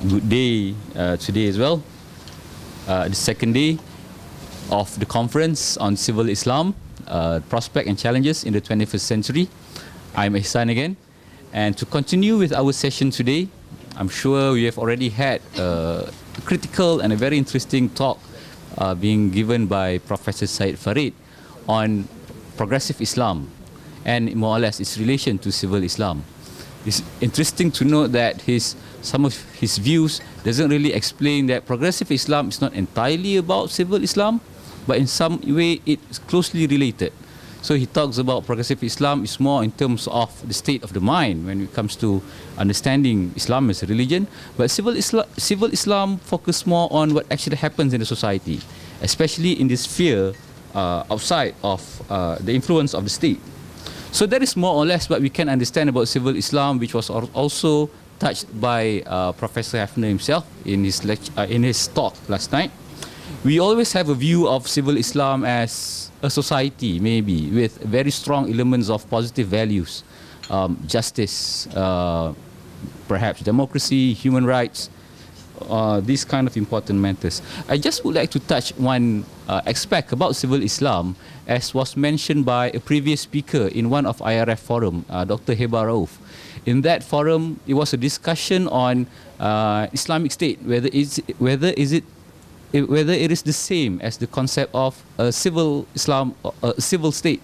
Good day today as well. The second day of the conference on civil Islam, prospect and challenges in the 21st century. I'm Ihsan again, and to continue with our session today, I'm sure we have already had a critical and a very interesting talk being given by Professor Syed Farid on progressive Islam and more or less its relation to civil Islam. It's interesting to note that some of his views doesn't really explain that progressive Islam is not entirely about civil Islam, but in some way it's closely related. So he talks about progressive Islam is more in terms of the state of the mind when it comes to understanding Islam as a religion, but civil Islam focus more on what actually happens in the society, especially in the sphere outside of the influence of the state. So that is more or less what we can understand about civil Islam, which was also touched by Professor Hefner himself in his talk last night. We always have a view of civil Islam as a society, maybe, with very strong elements of positive values, justice, perhaps democracy, human rights, these kind of important matters. I just would like to touch one aspect about civil Islam, as was mentioned by a previous speaker in one of IRF forum, Dr. Heba Rauf. In that forum, it was a discussion on Islamic State, whether it is the same as the concept of a civil Islam, a civil state.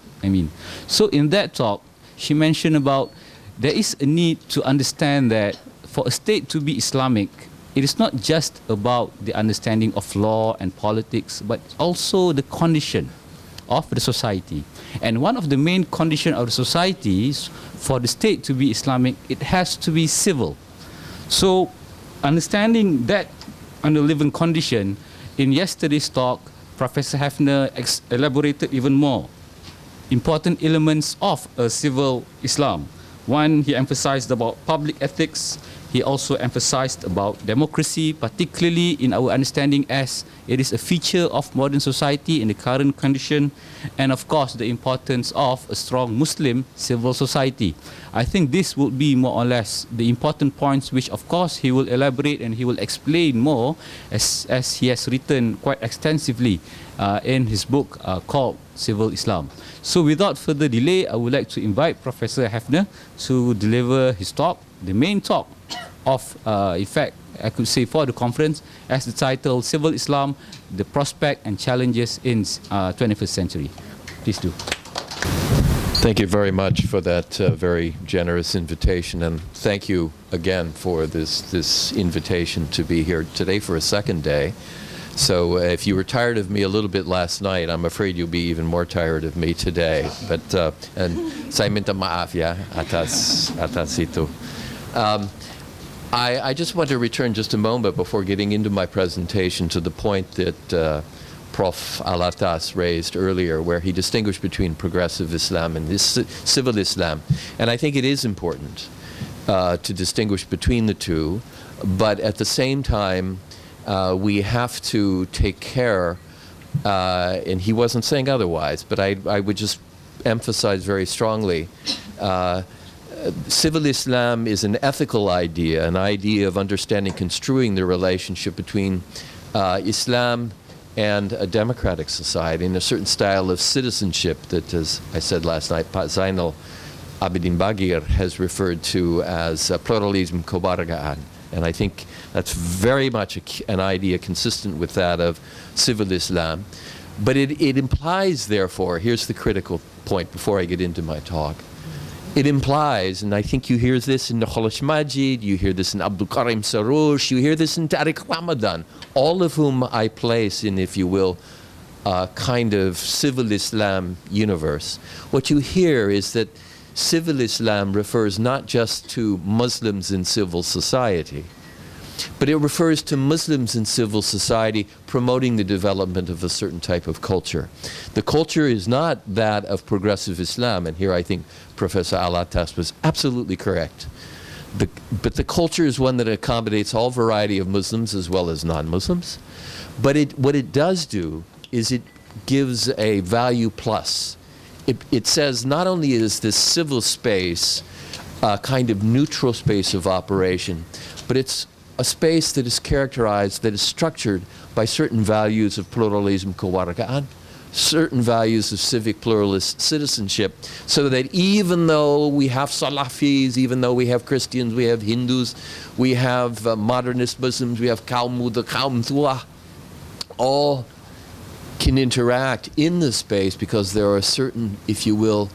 So in that talk, she mentioned about there is a need to understand that for a state to be Islamic, it is not just about the understanding of law and politics, but also the condition of the society. And one of the main conditions of the society is for the state to be Islamic, it has to be civil. So understanding that under living condition, in yesterday's talk, Professor Hefner elaborated even more important elements of a civil Islam. One, he emphasized about public ethics. He also emphasized about democracy, particularly in our understanding as it is a feature of modern society in the current condition, and of course the importance of a strong Muslim civil society. I think this would be more or less the important points which of course he will elaborate and he will explain more as he has written quite extensively in his book called Civil Islam. So without further delay, I would like to invite Professor Hefner to deliver his talk, the main talk of effect, I could say, for the conference, as the title Civil Islam, the Prospect and Challenges in 21st Century. Please do. Thank you very much for that very generous invitation, and thank you again for this invitation to be here today for a second day. So if you were tired of me a little bit last night, I'm afraid you'll be even more tired of me today. But and saya minta maaf ya atas itu. I just want to return just a moment before getting into my presentation to the point that Prof. Alatas raised earlier, where he distinguished between progressive Islam and this civil Islam. And I think it is important to distinguish between the two, but at the same time, we have to take care, and he wasn't saying otherwise, but I would just emphasize very strongly, civil Islam is an ethical idea, an idea of understanding, construing the relationship between Islam and a democratic society, and a certain style of citizenship that, as I said last night, Zainal Abidin Bagir has referred to as pluralism kewargaan. And I think that's very much an idea consistent with that of civil Islam. But it implies, therefore, here's the critical point before I get into my talk. It implies, and I think you hear this in the Kholash Majid, you hear this in Abdul Karim Saroush, you hear this in Tariq Ramadan, all of whom I place in, if you will, a kind of civil Islam universe. What you hear is that civil Islam refers not just to Muslims in civil society, but it refers to Muslims in civil society promoting the development of a certain type of culture. The culture is not that of progressive Islam, and here I think Professor Alatas was absolutely correct. But the culture is one that accommodates all variety of Muslims as well as non-Muslims. But what it does do is it gives a value plus. It says not only is this civil space a kind of neutral space of operation, but it's a space that is characterized, that is structured by certain values of pluralism kewargaan, certain values of civic pluralist citizenship, so that even though we have Salafis, even though we have Christians, we have Hindus, we have modernist Muslims, we have kaum muda, kaum tua, all can interact in this space because there are a certain, if you will,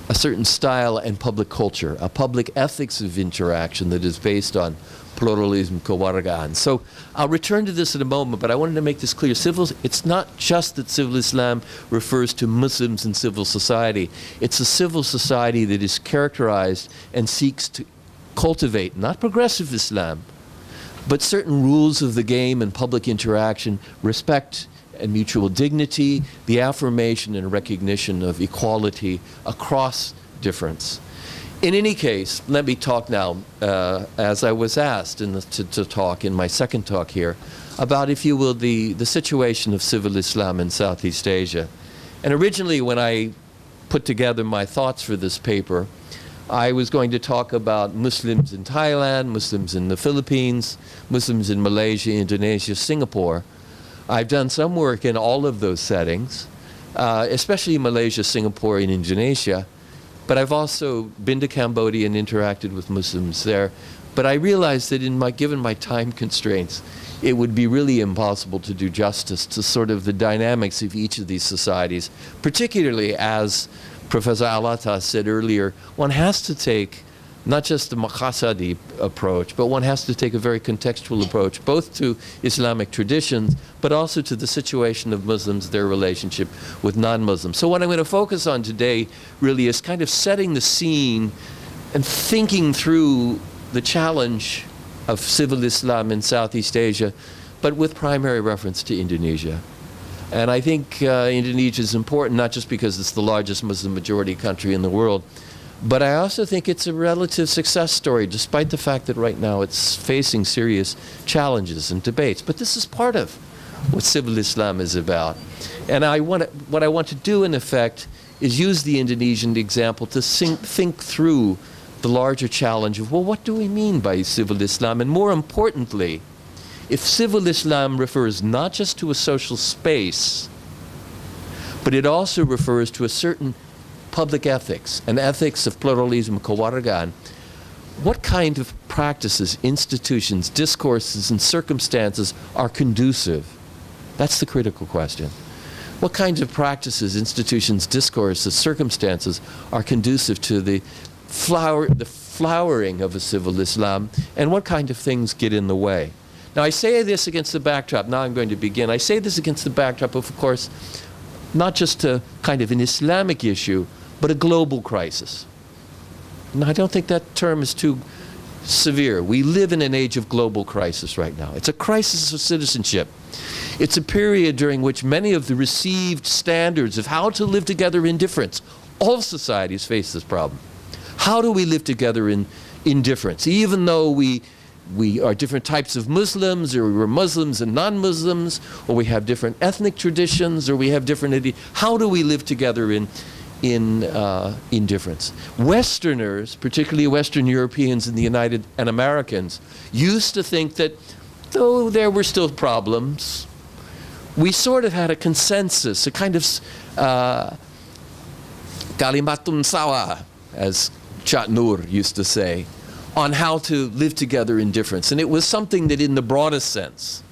a certain style and public culture, a public ethics of interaction that is based on pluralism kewargaan. So I'll return to this in a moment, but I wanted to make this clear. It's not just that civil Islam refers to Muslims in civil society. It's a civil society that is characterized and seeks to cultivate, not progressive Islam, but certain rules of the game and public interaction, respect and mutual dignity, the affirmation and recognition of equality across difference. In any case, let me talk now, as I was asked to talk in my second talk here, about, if you will, the situation of civil Islam in Southeast Asia. And originally, when I put together my thoughts for this paper, I was going to talk about Muslims in Thailand, Muslims in the Philippines, Muslims in Malaysia, Indonesia, Singapore. I've done some work in all of those settings, especially Malaysia, Singapore, and Indonesia. But I've also been to Cambodia and interacted with Muslims there. But I realized that given my time constraints, it would be really impossible to do justice to sort of the dynamics of each of these societies, particularly, as Professor Alatas said earlier, one has to take not just the Maqasadi approach, but one has to take a very contextual approach, both to Islamic traditions, but also to the situation of Muslims, their relationship with non-Muslims. So what I'm going to focus on today really is kind of setting the scene and thinking through the challenge of civil Islam in Southeast Asia, but with primary reference to Indonesia. And I think Indonesia is important, not just because it's the largest Muslim majority country in the world, but I also think it's a relative success story, despite the fact that right now it's facing serious challenges and debates. But this is part of what civil Islam is about. And what I want to do, in effect, is use the Indonesian example to think through the larger challenge of, well, what do we mean by civil Islam? And more importantly, if civil Islam refers not just to a social space, but it also refers to a certain public ethics, an ethics of pluralism kewargaan, what kind of practices, institutions, discourses, and circumstances are conducive? That's the critical question. What kinds of practices, institutions, discourses, circumstances are conducive to the flowering of a civil Islam, and what kind of things get in the way? Now, I say this against the backdrop, now I'm going to begin, I say this against the backdrop of course, not just a kind of an Islamic issue, but a global crisis. Now, I don't think that term is too severe. We live in an age of global crisis right now. It's a crisis of citizenship. It's a period during which many of the received standards of how to live together in difference, all societies face this problem. How do we live together in difference? Even though we are different types of Muslims, or we're Muslims and non-Muslims, or we have different ethnic traditions, or we have different, how do we live together in difference? Westerners, particularly Western Europeans and Americans, used to think that though there were still problems, we sort of had a consensus, a kind of kalimatun sawa, as Chat Noor used to say, on how to live together in difference. And it was something that, in the broadest sense,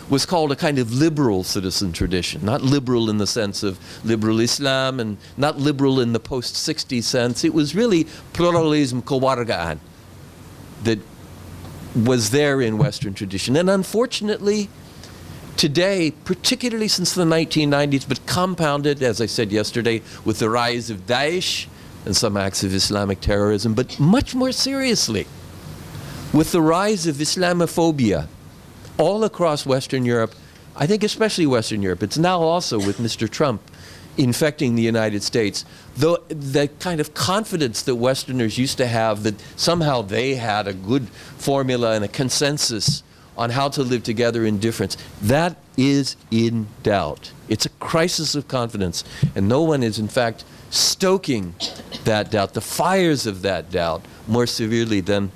was called a kind of liberal citizen tradition. Not liberal in the sense of liberal Islam, and not liberal in the post-60 sense. It was really pluralism kewargaan that was there in Western tradition. And unfortunately, today, particularly since the 1990s, but compounded, as I said yesterday, with the rise of Daesh and some acts of Islamic terrorism, but much more seriously, with the rise of Islamophobia all across Western Europe, I think especially Western Europe. It's now also, with Mr. Trump infecting the United States, though the kind of confidence that Westerners used to have that somehow they had a good formula and a consensus on how to live together in difference, that is in doubt. It's a crisis of confidence, and no one is in fact stoking that doubt, the fires of that doubt, more severely than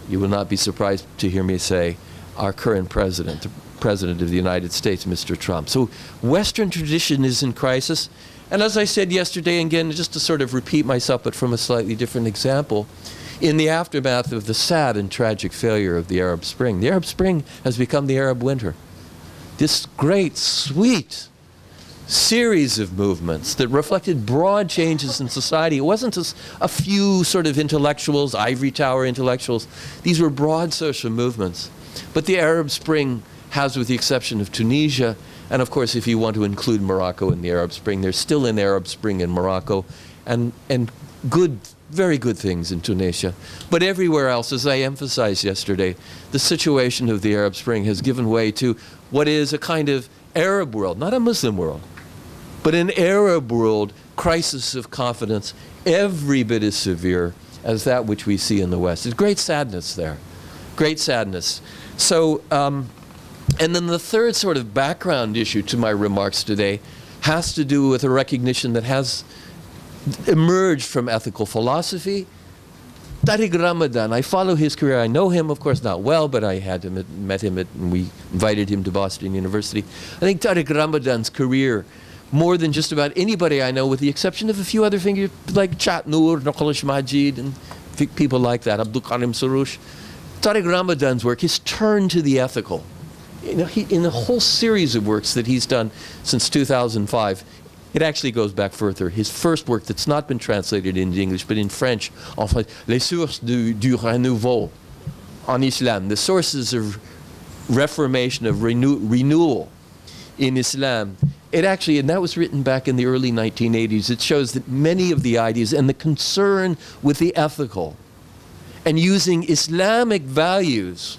You will not be surprised to hear me say our current president, the President of the United States, Mr. Trump. So Western tradition is in crisis. And as I said yesterday, again, just to sort of repeat myself, but from a slightly different example, in the aftermath of the sad and tragic failure of the Arab Spring has become the Arab Winter. This great, sweet series of movements that reflected broad changes in society. It wasn't just a few sort of intellectuals, ivory tower intellectuals. These were broad social movements. But the Arab Spring has, with the exception of Tunisia, and of course if you want to include Morocco in the Arab Spring, there's still an Arab Spring in Morocco, and good, very good things in Tunisia. But everywhere else, as I emphasized yesterday, the situation of the Arab Spring has given way to what is a kind of Arab world, not a Muslim world, but an Arab world crisis of confidence, every bit as severe as that which we see in the West. There's great sadness there, great sadness. So, and then the third sort of background issue to my remarks today has to do with a recognition that has emerged from ethical philosophy. Tariq Ramadan, I follow his career. I know him, of course, not well, but I had met him and we invited him to Boston University. I think Tariq Ramadan's career, more than just about anybody I know, with the exception of a few other figures like Chat Noor, Nokolesh Majid, and people like that, Abdul Karim Saroush. Tariq Ramadan's work, his turn to the ethical. You know, in a whole series of works that he's done since 2005, it actually goes back further. His first work that's not been translated into English, but in French, en fait, Les sources du renouveau en Islam, the sources of reformation, of renewal in Islam. It actually, and that was written back in the early 1980s, it shows that many of the ideas and the concern with the ethical and using Islamic values,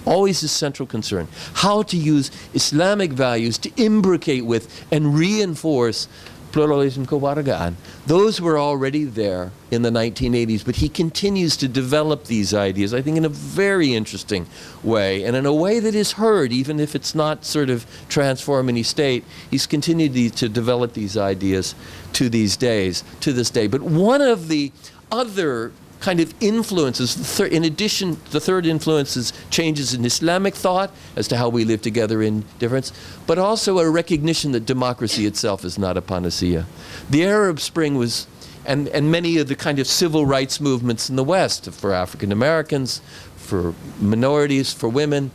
always a central concern, how to use Islamic values to imbricate with and reinforce pluralism, kewargaan. Those were already there in the 1980s, but he continues to develop these ideas, I think, in a very interesting way, and in a way that is heard, even if it's not sort of transform any state. He's continued to develop these ideas to this day. But one of the other kind of influences, in addition, the third influence is changes in Islamic thought as to how we live together in difference, but also a recognition that democracy itself is not a panacea. The Arab Spring was, and many of the kind of civil rights movements in the West, for African Americans, for minorities, for women,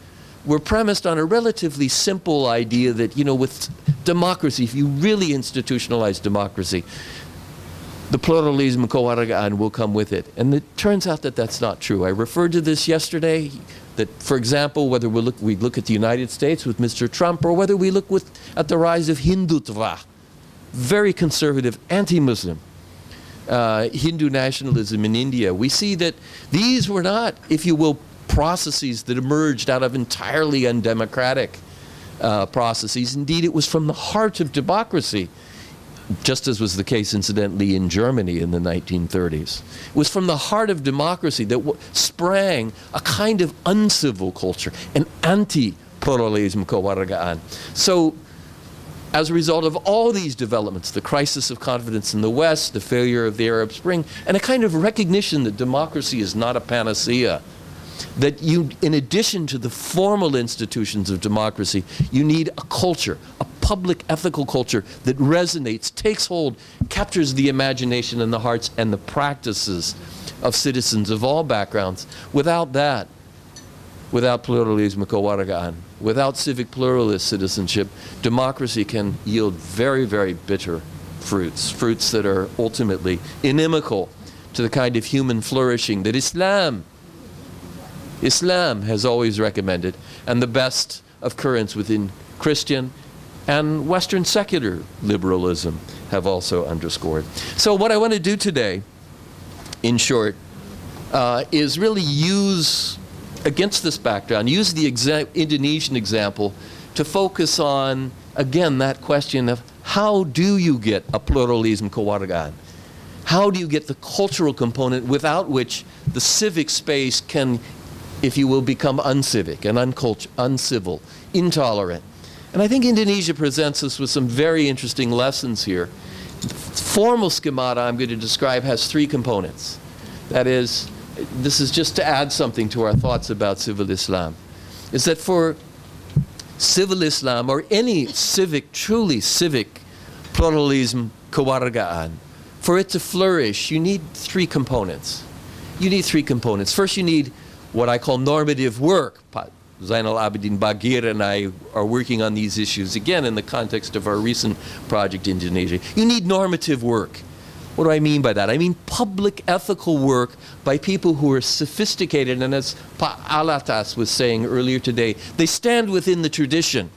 were premised on a relatively simple idea that, you know, with democracy, if you really institutionalize democracy, the pluralism, kewargaan will come with it. And it turns out that that's not true. I referred to this yesterday, that, for example, whether we look at the United States with Mr. Trump, or whether we look at the rise of Hindutva, very conservative, anti-Muslim, Hindu nationalism in India, we see that these were not, if you will, processes that emerged out of entirely undemocratic processes. Indeed, it was from the heart of democracy, just as was the case, incidentally, in Germany in the 1930s. It was from the heart of democracy that sprang a kind of uncivil culture, an anti-pluralism, kewargaan. So, as a result of all these developments, the crisis of confidence in the West, the failure of the Arab Spring, and a kind of recognition that democracy is not a panacea, that you, in addition to the formal institutions of democracy, you need a culture, a public ethical culture that resonates, takes hold, captures the imagination and the hearts and the practices of citizens of all backgrounds. Without that, without pluralism, kewargaan, without civic pluralist citizenship, democracy can yield very, very bitter fruits, fruits that are ultimately inimical to the kind of human flourishing that Islam has always recommended, and the best of currents within Christian and Western secular liberalism have also underscored. So what I want to do today, in short, is really use, against this background, use the Indonesian example to focus on, again, that question of how do you get a pluralism, kewargaan? How do you get the cultural component without which the civic space can, if you will, become uncivic and uncivil, intolerant? And I think Indonesia presents us with some very interesting lessons here. The formal schemata I'm going to describe has three components. That is, this is just to add something to our thoughts about civil Islam, is that for civil Islam or any civic, truly civic pluralism, kewargaan, for it to flourish, you need three components. You need three components. First, you need what I call normative work. Zainal, Abidin, Bagir and I are working on these issues, again, in the context of our recent project in Indonesia. You need normative work. What do I mean by that? I mean public ethical work by people who are sophisticated, and as Alatas was saying earlier today, they stand within the tradition.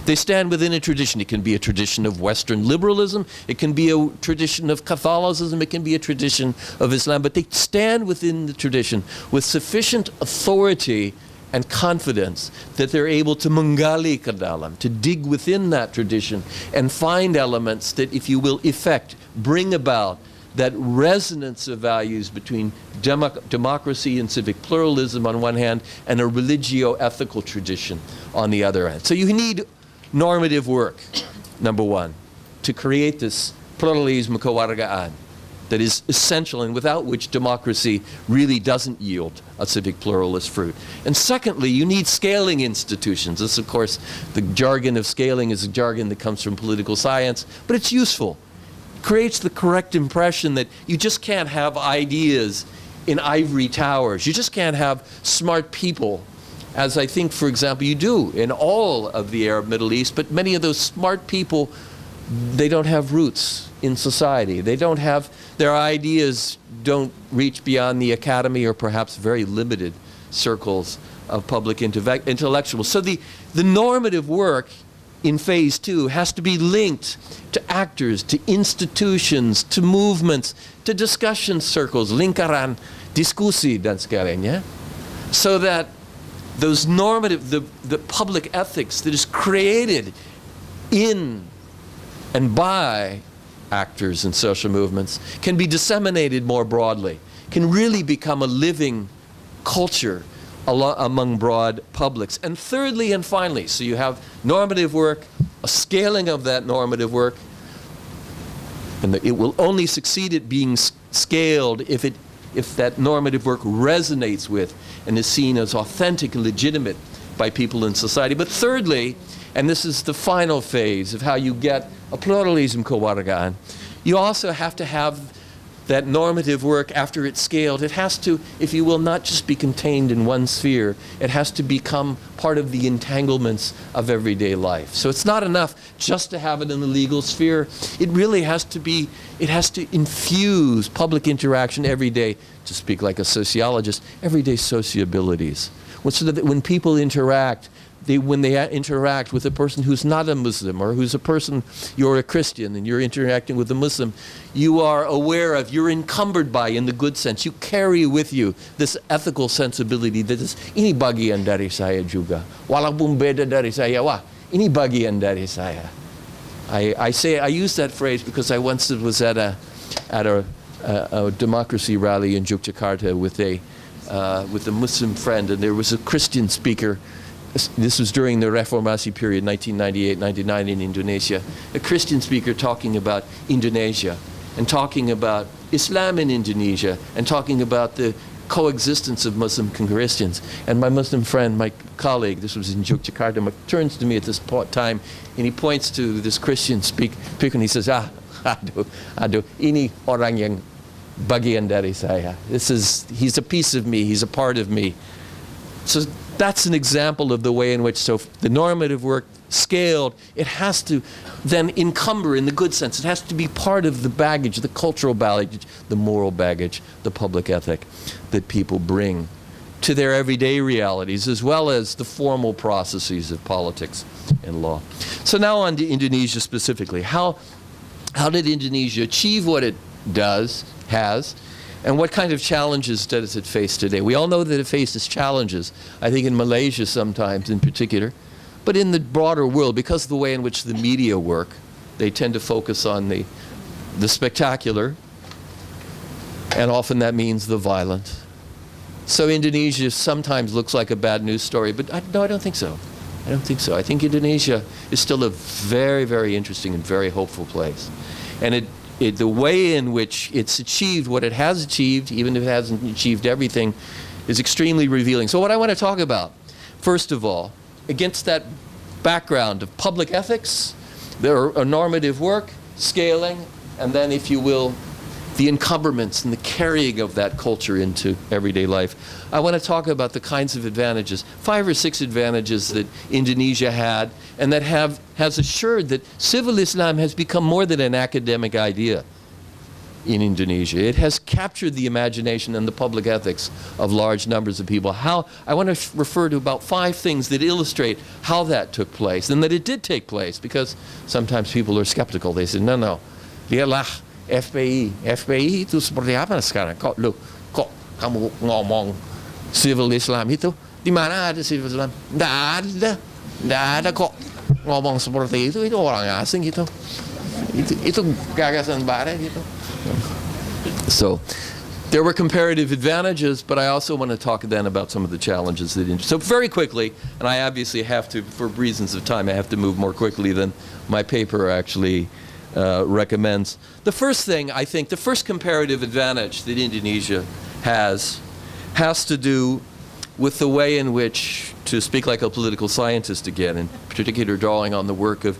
They stand within a tradition. It can be a tradition of Western liberalism, it can be a tradition of Catholicism, it can be a tradition of Islam, but they stand within the tradition with sufficient authority and confidence that they're able to menggali ke dalam, to dig within that tradition and find elements that, if you will, bring about that resonance of values between democracy and civic pluralism on one hand and a religio-ethical tradition on the other hand. So you need normative work, number one, to create this pluralism kewargaan that is essential and without which democracy really doesn't yield a civic pluralist fruit. And secondly, you need scaling institutions. This, of course, the jargon of scaling is a jargon that comes from political science, but it's useful. It creates the correct impression that you just can't have ideas in ivory towers. You just can't have smart people, as I think, for example, you do in all of the Arab Middle East, but many of those smart people, they don't have roots in society. They don't have, their ideas don't reach beyond the academy or perhaps very limited circles of public intellectuals. So the normative work in phase two has to be linked to actors, to institutions, to movements, to discussion circles, lingkaran, diskusi dan sebagainya, so that those normative, the public ethics that is created in and by actors and social movements can be disseminated more broadly, can really become a living culture among broad publics. And thirdly and finally, so you have normative work, a scaling of that normative work, and it will only succeed at being scaled if that normative work resonates with and is seen as authentic and legitimate by people in society. But thirdly, and this is the final phase of how you get a pluralism kewargaan, you also have to have that normative work after it's scaled. It has to, if you will, not just be contained in one sphere. It has to become part of the entanglements of everyday life. So it's not enough just to have it in the legal sphere. It really has to be, it has to infuse public interaction every day, to speak like a sociologist, everyday sociabilities. So that when people interact, when they interact with a person who's not a Muslim, or who's a person, you're a Christian and you're interacting with a Muslim, you are aware of, you're encumbered by, in the good sense, you carry with you this ethical sensibility that is, ini bagian dari saya juga. Walaupun beda dari saya, wah, ini bagian dari saya. I use that phrase because I once was at a democracy rally in Yogyakarta with a Muslim friend, and there was a Christian speaker. This was during the Reformasi period, 1998-99 in Indonesia. A Christian speaker talking about Indonesia and talking about Islam in Indonesia and talking about the coexistence of Muslim and Christians. And my Muslim friend, my colleague, this was in Yogyakarta, turns to me at this time and he points to this Christian speaker and he says, aduh, ini orang yang bagian dari saya. He's a piece of me, he's a part of me. So that's an example of the way in which, so the normative work scaled, it has to then encumber, in the good sense, it has to be part of the baggage, the cultural baggage, the moral baggage, the public ethic that people bring to their everyday realities, as well as the formal processes of politics and law. So now on to Indonesia specifically. How did Indonesia achieve what it has, and what kind of challenges does it face today? We all know that it faces challenges, I think in Malaysia sometimes in particular, but in the broader world, because of the way in which the media work, they tend to focus on the spectacular, and often that means the violent. So Indonesia sometimes looks like a bad news story, but no, I don't think so. I don't think so. I think Indonesia is still a very, very interesting and very hopeful place. And the way in which it's achieved what it has achieved, even if it hasn't achieved everything, is extremely revealing. So what I want to talk about, first of all, against that background of public ethics, there are normative work, scaling, and then, if you will, the encumberments and the carrying of that culture into everyday life. I want to talk about the kinds of advantages, 5 or 6 advantages that Indonesia had, and that has assured that civil Islam has become more than an academic idea in Indonesia. It has captured the imagination and the public ethics of large numbers of people. I want to refer to about 5 things that illustrate how that took place, and that it did take place, because sometimes people are skeptical. They say, no, lihatlah FPI itu seperti apa sekarang? Kok kamu ngomong civil Islam itu? Di mana ada civil Islam? Nggak ada kok ngomong seperti itu orang asing gitu. Itu gagasan barat gitu. So there were comparative advantages, but I also want to talk then about some of the challenges that. So very quickly, and I obviously have to, for reasons of time, I have to move more quickly than my paper actually recommends. The first thing, I think, the first comparative advantage that Indonesia has to do with the way in which, to speak like a political scientist again, in particular drawing on the work of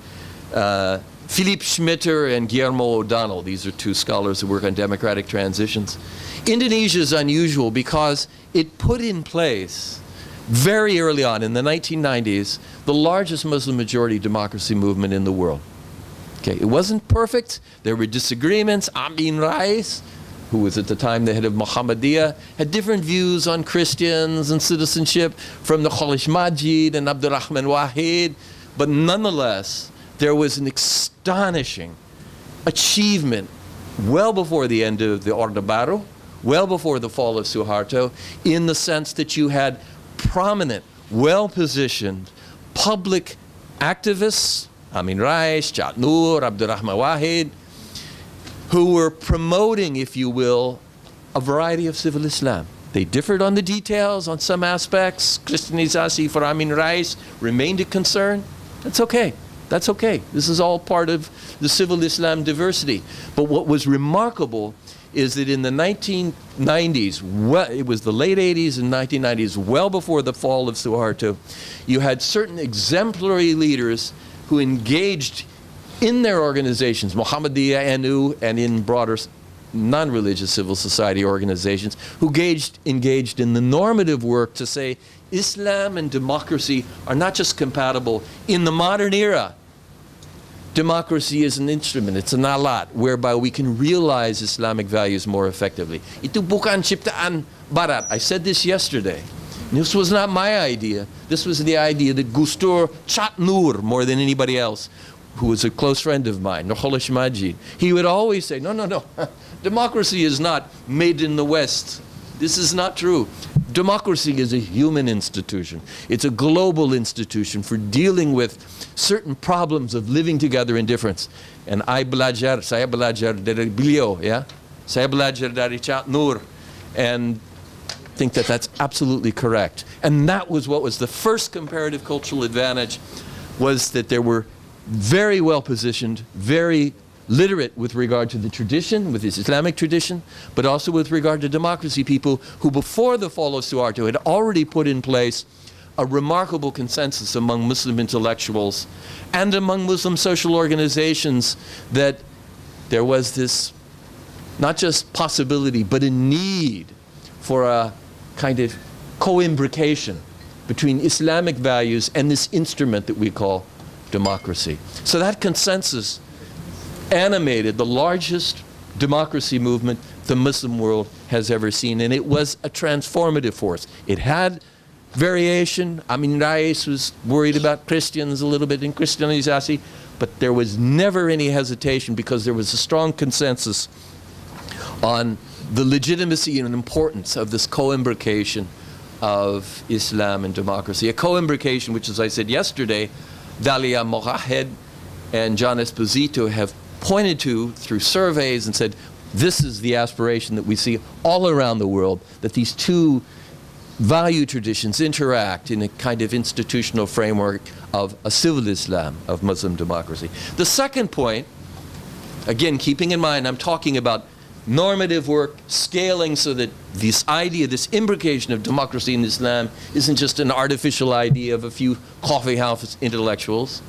Philippe Schmitter and Guillermo O'Donnell. These are 2 scholars who work on democratic transitions. Indonesia is unusual because it put in place very early on in the 1990s the largest Muslim majority democracy movement in the world. Okay, it wasn't perfect. There were disagreements. Amin Rais, who was at the time the head of Muhammadiyah, had different views on Christians and citizenship from the Khalid Majid and Abdurrahman Wahid. But nonetheless, there was an astonishing achievement well before the end of the Orde Baru, well before the fall of Suharto, in the sense that you had prominent, well-positioned public activists, Amin Rais, Chat Nur, Abdurrahman Wahid, who were promoting, if you will, a variety of civil Islam. They differed on the details, on some aspects. Christianization for Amin Rais remained a concern. That's okay. That's okay. This is all part of the civil Islam diversity. But what was remarkable is that in the 1990s, it was the late 80s and 1990s, well before the fall of Suharto, you had certain exemplary leaders who engaged in their organizations, Muhammadiyah, NU, and in broader non-religious civil society organizations, who engaged in the normative work to say Islam and democracy are not just compatible. In the modern era, democracy is an instrument, it's an alat, whereby we can realize Islamic values more effectively. Itu bukan ciptaan Barat. I said this yesterday. This was not my idea. This was the idea that Gustur Chat Nur, more than anybody else, who was a close friend of mine, Khalid Majid, he would always say, no, democracy is not made in the West. This is not true. Democracy is a human institution. It's a global institution for dealing with certain problems of living together in difference. And saya belajar dari beliau, ya. Saya belajar dari Chat Nur. And think that that's absolutely correct. And that was what was the first comparative cultural advantage, was that there were very well positioned, very literate with regard to the tradition, with its Islamic tradition, but also with regard to democracy, people who before the fall of Suharto had already put in place a remarkable consensus among Muslim intellectuals and among Muslim social organizations that there was this not just possibility but a need for a kind of co-imbrication between Islamic values and this instrument that we call democracy. So that consensus animated the largest democracy movement the Muslim world has ever seen, and it was a transformative force. It had variation. Amin Rais was worried about Christians a little bit in Christianization, but there was never any hesitation because there was a strong consensus on the legitimacy and importance of this co-imbrication of Islam and democracy. A co-imbrication which, as I said yesterday, Dalia Mogahed and John Esposito have pointed to through surveys and said, this is the aspiration that we see all around the world, that these two value traditions interact in a kind of institutional framework of a civil Islam, of Muslim democracy. The second point Again, keeping in mind, I'm talking about normative work, scaling so that this idea, this imbrication of democracy in Islam isn't just an artificial idea of a few coffee house intellectuals,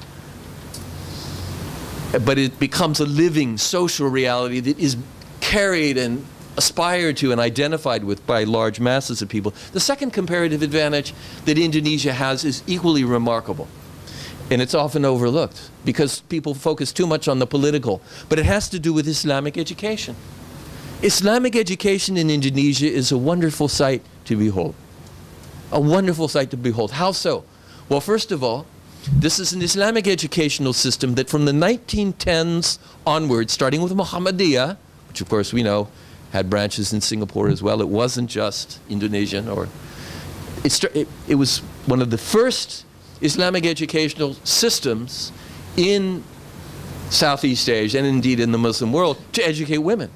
but it becomes a living social reality that is carried and aspired to and identified with by large masses of people. The second comparative advantage that Indonesia has is equally remarkable. And it's often overlooked because people focus too much on the political. But it has to do with Islamic education. Islamic education in Indonesia is a wonderful sight to behold. A wonderful sight to behold. How so? Well, first of all, this is an Islamic educational system that from the 1910s onwards, starting with Muhammadiyah, which of course we know had branches in Singapore as well. It wasn't just Indonesian. It was one of the first Islamic educational systems in Southeast Asia and indeed in the Muslim world to educate women.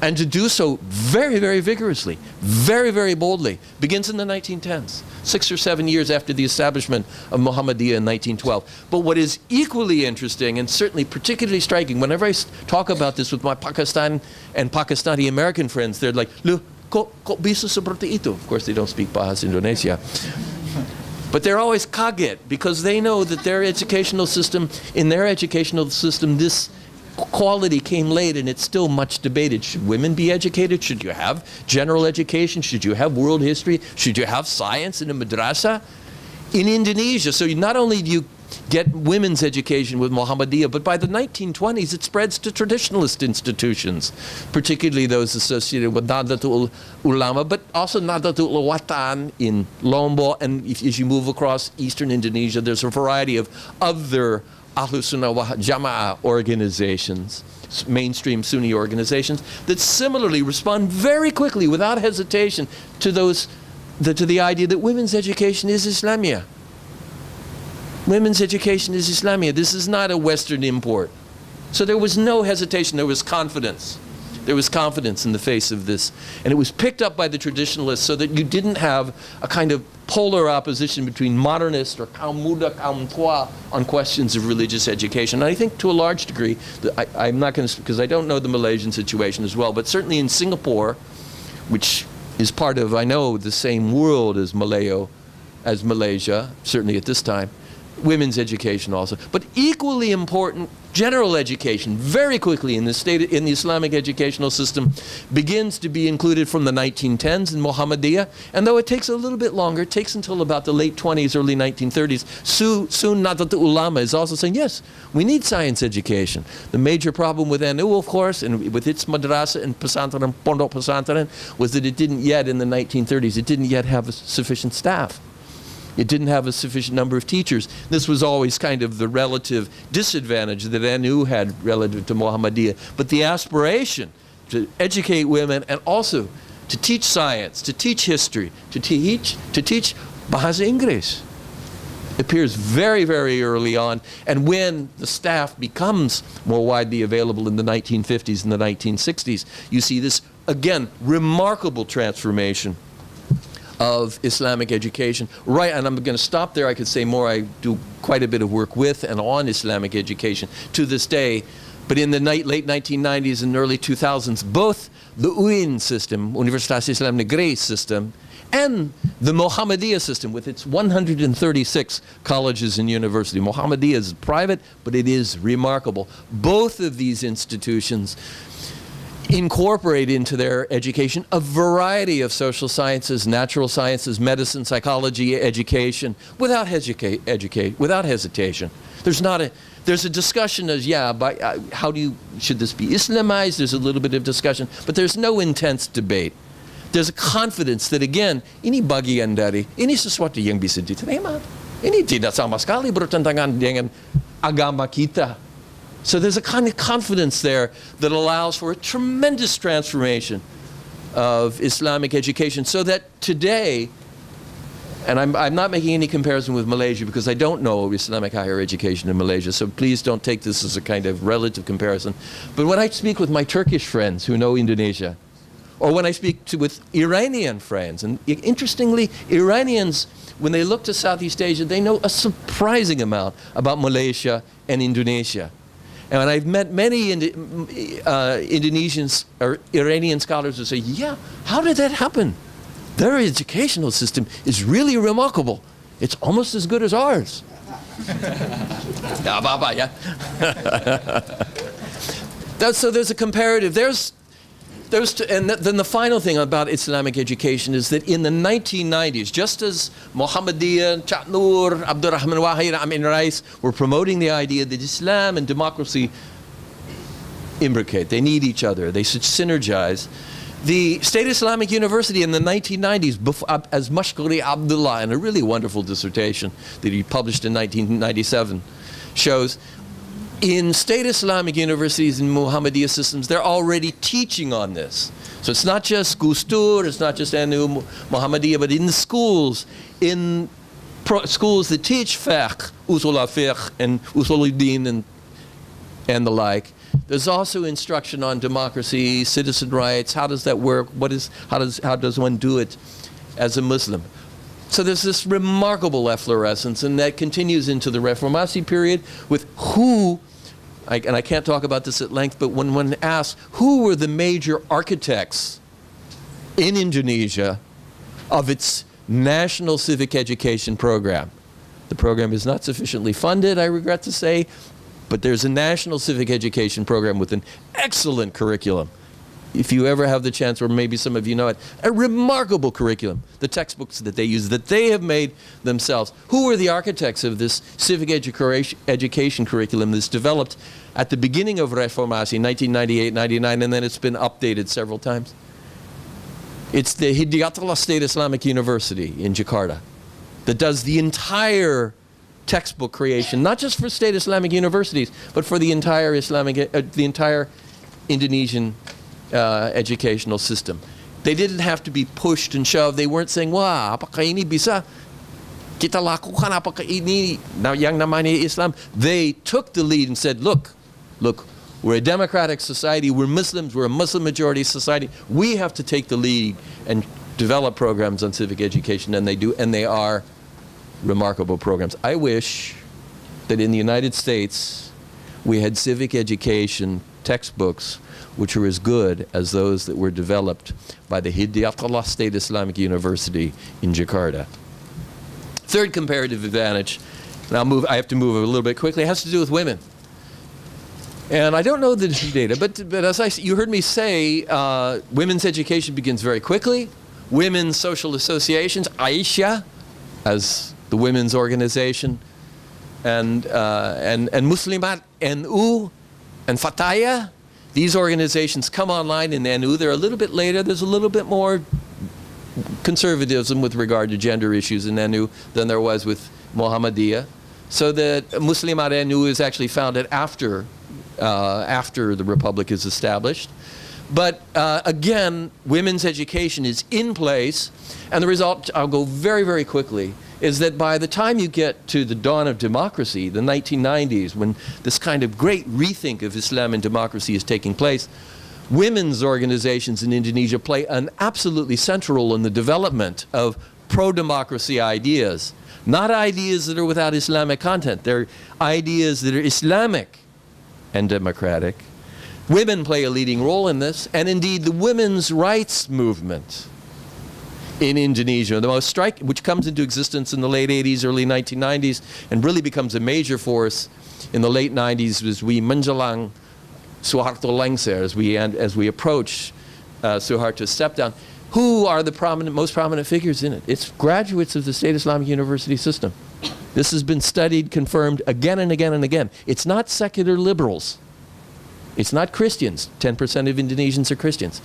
And to do so very, very vigorously, very, very boldly, begins in the 1910s, 6 or 7 years after the establishment of Muhammadiyah in 1912. But what is equally interesting and certainly particularly striking, whenever I talk about this with my Pakistan and Pakistani American friends, they're like, "Loh, kok bisa seperti itu?" Of course, they don't speak Bahasa Indonesia. But they're always kaget because they know that their educational system, in their educational system, this quality came late and it's still much debated. Should women be educated? Should you have general education? Should you have world history? Should you have science in a madrasa? In Indonesia, so not only do you get women's education with Muhammadiyah, but by the 1920s it spreads to traditionalist institutions, particularly those associated with Nahdlatul Ulama, but also Nahdlatul Watan in Lombok, and as you move across eastern Indonesia, there's a variety of other Ahlus Sunnah wal Jama'ah organizations, mainstream Sunni organizations, that similarly respond very quickly, without hesitation, to the idea that women's education is Islamia. Women's education is Islamia. This is not a Western import. So there was no hesitation, there was confidence. There was confidence in the face of this. And it was picked up by the traditionalists so that you didn't have a kind of polar opposition between modernist or kaum muda, kaum tua on questions of religious education. And I think to a large degree, I'm not going to, because I don't know the Malaysian situation as well, but certainly in Singapore, which is part of, I know, the same world as Malaysia, certainly at this time, women's education also, but equally important, general education, very quickly in the Islamic educational system, begins to be included from the 1910s in Muhammadiyah, and though it takes a little bit longer, it takes until about the late 20s, early 1930s, soon Nahdlatul Ulama is also saying, yes, we need science education. The major problem with Vanue, of course, and with its madrasa and pesantren, pondok pesantren, was that it didn't yet, in the 1930s, it didn't yet have sufficient staff. It didn't have a sufficient number of teachers. This was always kind of the relative disadvantage that Vanue had relative to Muhammadiyah. But the aspiration to educate women and also to teach science, to teach history, to teach Bahasa Inggris appears very, very early on. And when the staff becomes more widely available in the 1950s and the 1960s, you see this, again, remarkable transformation of Islamic education. Right, and I'm going to stop there. I could say more. I do quite a bit of work with and on Islamic education to this day. But in the late 1990s and early 2000s, both the UIN system, Universitas Islam Negeri system, and the Muhammadiyah system with its 136 colleges and universities. Muhammadiyah is private, but it is remarkable. Both of these institutions incorporate into their education a variety of social sciences, natural sciences, medicine, psychology, education, without hesitation. There's a discussion as, should this be Islamized? There's a little bit of discussion, but there's no intense debate. There's a confidence that, again, ini bagian dari, ini sesuatu yang bisa diterima. Ini tidak sama sekali bertentangan dengan agama kita. So there's a kind of confidence there that allows for a tremendous transformation of Islamic education, so that today, and I'm not making any comparison with Malaysia because I don't know Islamic higher education in Malaysia, so please don't take this as a kind of relative comparison. But when I speak with my Turkish friends who know Indonesia, or when I speak with Iranian friends, and interestingly, Iranians, when they look to Southeast Asia, they know a surprising amount about Malaysia and Indonesia. And I've met many Indonesians or Iranian scholars who say, yeah, how did that happen? Their educational system is really remarkable. It's almost as good as ours. So there's a comparative. And then the final thing about Islamic education is that in the 1990s, just as Muhammadiyah, Cak Nur, Abdurrahman Wahid, Amin Rais were promoting the idea that Islam and democracy imbricate, they need each other, they should synergize. The State Islamic University in the 1990s, as Mashkuri Abdullah, in a really wonderful dissertation that he published in 1997, shows in State Islamic universities and Muhammadiyah systems, they're already teaching on this. So it's not just Gustur, it's not just Anu Muhammadiyah, but in the schools, schools that teach fiqh, usul al-fiqh and usul al-din and the like, there's also instruction on democracy, citizen rights, how does that work, how does one do it as a Muslim. So there's this remarkable efflorescence, and that continues into the Reformasi period with and I can't talk about this at length, but when one asks who were the major architects in Indonesia of its national civic education program. The program is not sufficiently funded, I regret to say, but there's a national civic education program with an excellent curriculum. If you ever have the chance, or maybe some of you know it, a remarkable curriculum. The textbooks that they use, that they have made themselves. Who were the architects of this civic education curriculum that's developed at the beginning of Reformasi, 1998, 99, and then it's been updated several times? It's the Hidayatullah State Islamic University in Jakarta that does the entire textbook creation, not just for state Islamic universities, but for the entire Indonesian educational system. They didn't have to be pushed and shoved. They weren't saying, wah, apakah ini bisa kita lakukan, apakah ini yang namanya Islam. They took the lead and said, look, we're a democratic society, we're Muslims, we're a Muslim majority society. We have to take the lead and develop programs on civic education, and they do, and they are remarkable programs. I wish that in the United States we had civic education textbooks which were as good as those that were developed by the Hidayatullah State Islamic University in Jakarta. Third comparative advantage, and I have to move a little bit quickly, it has to do with women. And I don't know the data, but as you heard me say, women's education begins very quickly. Women's social associations, Aisha, as the women's organization, and Muslimat, NU, and Fataya, these organizations come online in NU. They're a little bit later. There's a little bit more conservatism with regard to gender issues in NU than there was with Muhammadiyah. So that Muslimat NU is actually founded after the Republic is established. But again, women's education is in place, and the result, I'll go very, very quickly, is that by the time you get to the dawn of democracy, the 1990s, when this kind of great rethink of Islam and democracy is taking place, women's organizations in Indonesia play an absolutely central role in the development of pro-democracy ideas. Not ideas that are without Islamic content. They're ideas that are Islamic and democratic. Women play a leading role in this, and indeed the women's rights movement in Indonesia, which comes into existence in the late 80s, early 1990s, and really becomes a major force in the late 90s as we menjelang Suharto Lengser, as we approach Suharto's step down. Who are the most prominent figures in it? It's graduates of the State Islamic University system. This has been studied, confirmed again and again and again. It's not secular liberals. It's not Christians. 10% of Indonesians are Christians.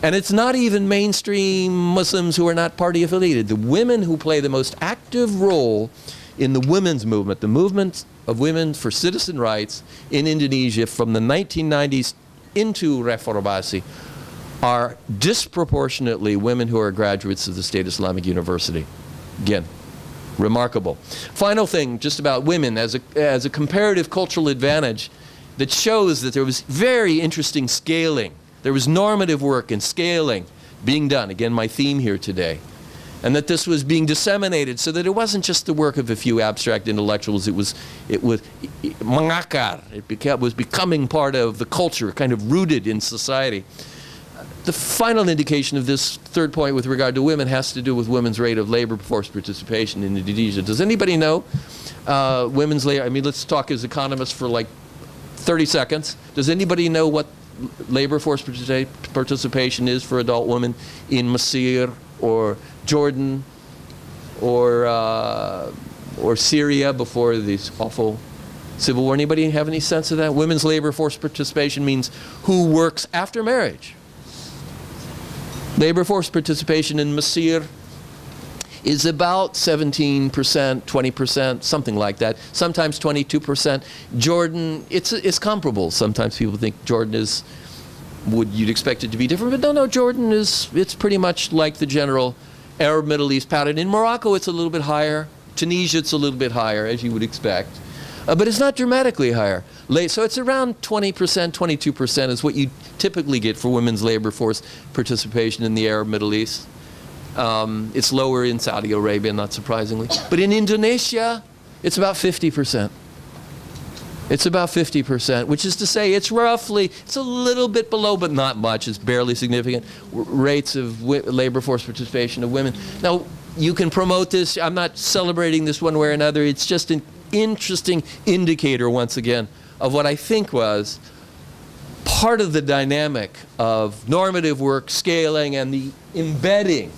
And it's not even mainstream Muslims who are not party affiliated. The women who play the most active role in the women's movement, the movement of women for citizen rights in Indonesia from the 1990s into Reformasi, are disproportionately women who are graduates of the State Islamic University. Again, remarkable. Final thing just about women as a comparative cultural advantage that shows that there was very interesting scaling. There was normative work and scaling being done. Again, my theme here today. and that this was being disseminated so that it wasn't just the work of a few abstract intellectuals. It was mangakar. It was becoming part of the culture, kind of rooted in society. The final indication of this third point with regard to women has to do with women's rate of labor force participation in Indonesia. Does anybody know women's labor? I mean, let's talk as economists for like 30 seconds. Does anybody know what labor force participation is for adult women in Masir or Jordan or Syria before this awful civil war? Anybody have any sense of that? Women's labor force participation means who works after marriage. Labor force participation in Masir is about 17%, 20%, something like that. Sometimes 22%. Jordan, it's comparable. Sometimes people think Jordan is, you'd expect it to be different, but no, Jordan it's pretty much like the general Arab Middle East pattern. In Morocco, it's a little bit higher. Tunisia, it's a little bit higher, as you would expect. But it's not dramatically higher. So it's around 20%, 22% is what you typically get for women's labor force participation in the Arab Middle East. It's lower in Saudi Arabia, not surprisingly. But in Indonesia, it's about 50%. It's about 50%, which is to say it's a little bit below, but not much. It's barely significant rates of labor force participation of women. Now, you can promote this. I'm not celebrating this one way or another. It's just an interesting indicator, once again, of what I think was part of the dynamic of normative work scaling and the embedding,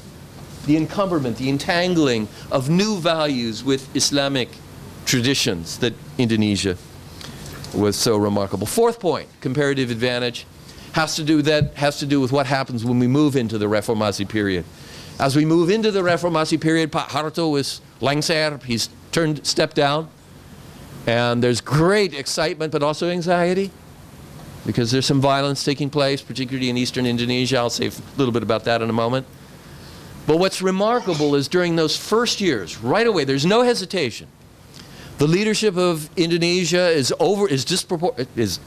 the encumberment, the entangling of new values with Islamic traditions that Indonesia was so remarkable. Fourth point, comparative advantage, has to do with what happens when we move into the Reformasi period. As we move into the Reformasi period, Pak Harto is lengser, he's stepped down, and there's great excitement but also anxiety because there's some violence taking place, particularly in eastern Indonesia. I'll say a little bit about that in a moment. But what's remarkable is during those first years, right away, there's no hesitation. The leadership of Indonesia is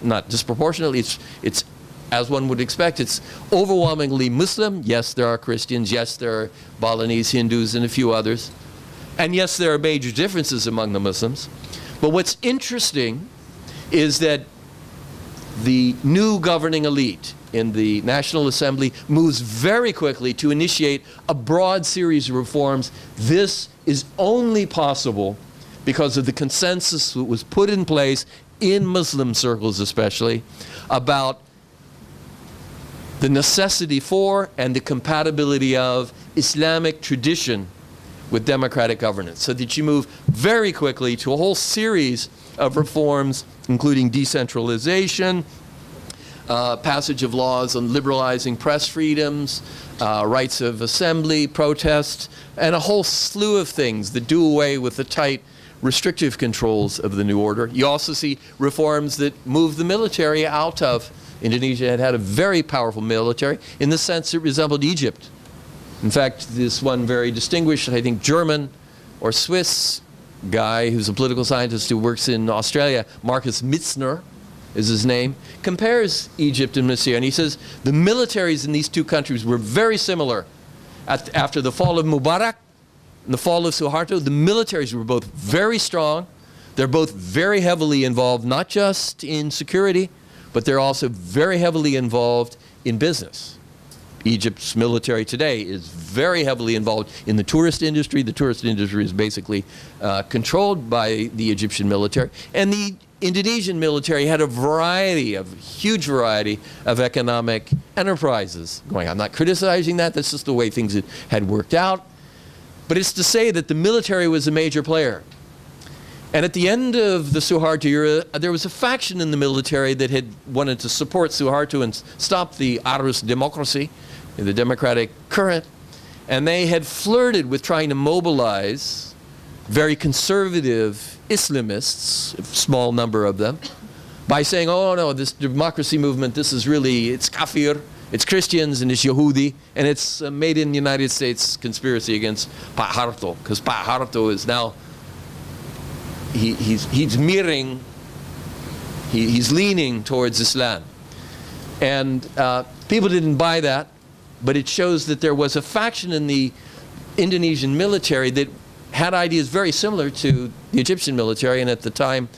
not disproportionately, it's as one would expect, it's overwhelmingly Muslim. Yes, there are Christians. Yes, there are Balinese Hindus and a few others. And yes, there are major differences among the Muslims. But what's interesting is that the new governing elite in the National Assembly moves very quickly to initiate a broad series of reforms. This is only possible because of the consensus that was put in place in Muslim circles especially about the necessity for and the compatibility of Islamic tradition with democratic governance, so that you move very quickly to a whole series of reforms, including decentralization, passage of laws on liberalizing press freedoms, rights of assembly, protest, and a whole slew of things that do away with the tight restrictive controls of the new order. You also see reforms that move the military out of Indonesia. Had a very powerful military in the sense it resembled Egypt. In fact, this one very distinguished, I think, German or Swiss guy who's a political scientist who works in Australia, Marcus Mitzner is his name, compares Egypt and Masir, and he says the militaries in these two countries were very similar. After the fall of Mubarak and the fall of Suharto, the militaries were both very strong. They're both very heavily involved, not just in security, but they're also very heavily involved in business. Egypt's military today is very heavily involved in the tourist industry. The tourist industry is basically controlled by the Egyptian military. And the Indonesian military had a huge variety of economic enterprises going on. I'm not criticizing that. That's just the way things had worked out. But it's to say that the military was a major player. And at the end of the Suharto era, there was a faction in the military that had wanted to support Suharto and stop the arus democracy, the democratic current. And they had flirted with trying to mobilize very conservative Islamists, a small number of them, by saying, oh no, this democracy movement, this is really, it's kafir, it's Christians and it's Yehudi, and it's a made in the United States conspiracy against Pak Harto, because Pak Harto is now, he's mirroring, he's leaning towards Islam. And people didn't buy that, but it shows that there was a faction in the Indonesian military that had ideas very similar to the Egyptian military. And at the time,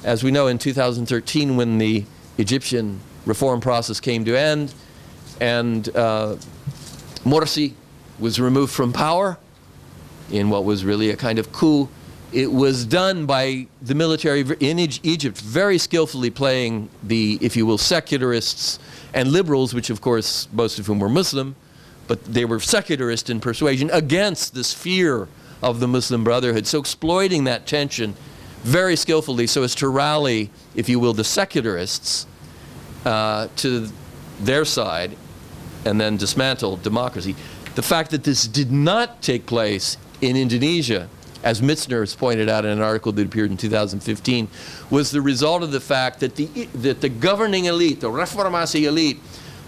as we know, in 2013, when the Egyptian reform process came to end and Morsi was removed from power in what was really a kind of coup, it was done by the military in Egypt very skillfully playing the, if you will, secularists and liberals, which of course most of whom were Muslim, but they were secularist in persuasion against this fear of the Muslim Brotherhood. So exploiting that tension very skillfully so as to rally, if you will, the secularists to their side and then dismantle democracy. The fact that this did not take place in Indonesia, as Mitzner has pointed out in an article that appeared in 2015, was the result of the fact that the governing elite, the Reformasi elite,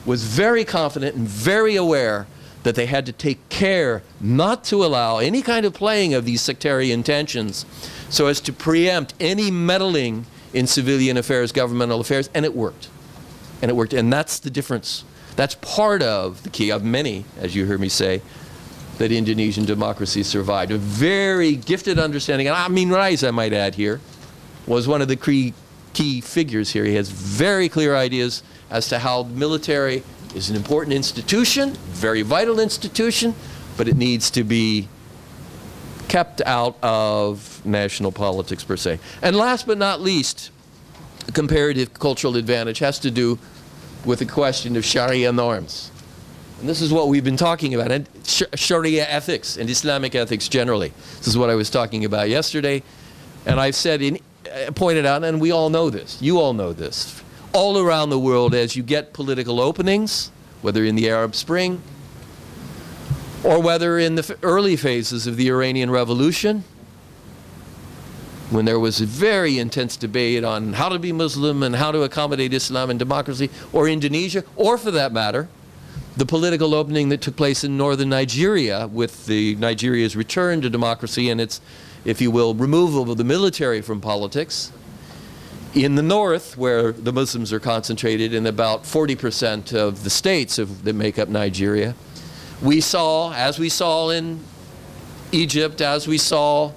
was very confident and very aware that they had to take care not to allow any kind of playing of these sectarian tensions so as to preempt any meddling in civilian affairs, governmental affairs, and it worked. And it worked, and that's the difference. That's part of the key of many, as you heard me say, that Indonesian democracy survived. A very gifted understanding, and Amin Rais, I might add here, was one of the key figures here. He has very clear ideas as to how the military is an important institution, very vital institution, but it needs to be kept out of national politics per se. And last but not least, a comparative cultural advantage has to do with the question of Sharia norms. And this is what we've been talking about, and Sharia ethics and Islamic ethics generally. This is what I was talking about yesterday, and I've said, pointed out, and we all know this, you all know this, all around the world as you get political openings, whether in the Arab Spring, or whether in the early phases of the Iranian Revolution, when there was a very intense debate on how to be Muslim and how to accommodate Islam and democracy, or Indonesia, or for that matter, the political opening that took place in northern Nigeria with Nigeria's return to democracy and its, if you will, removal of the military from politics. In the north, where the Muslims are concentrated in about 40% of the states that make up Nigeria, we saw, as we saw in Egypt, as we saw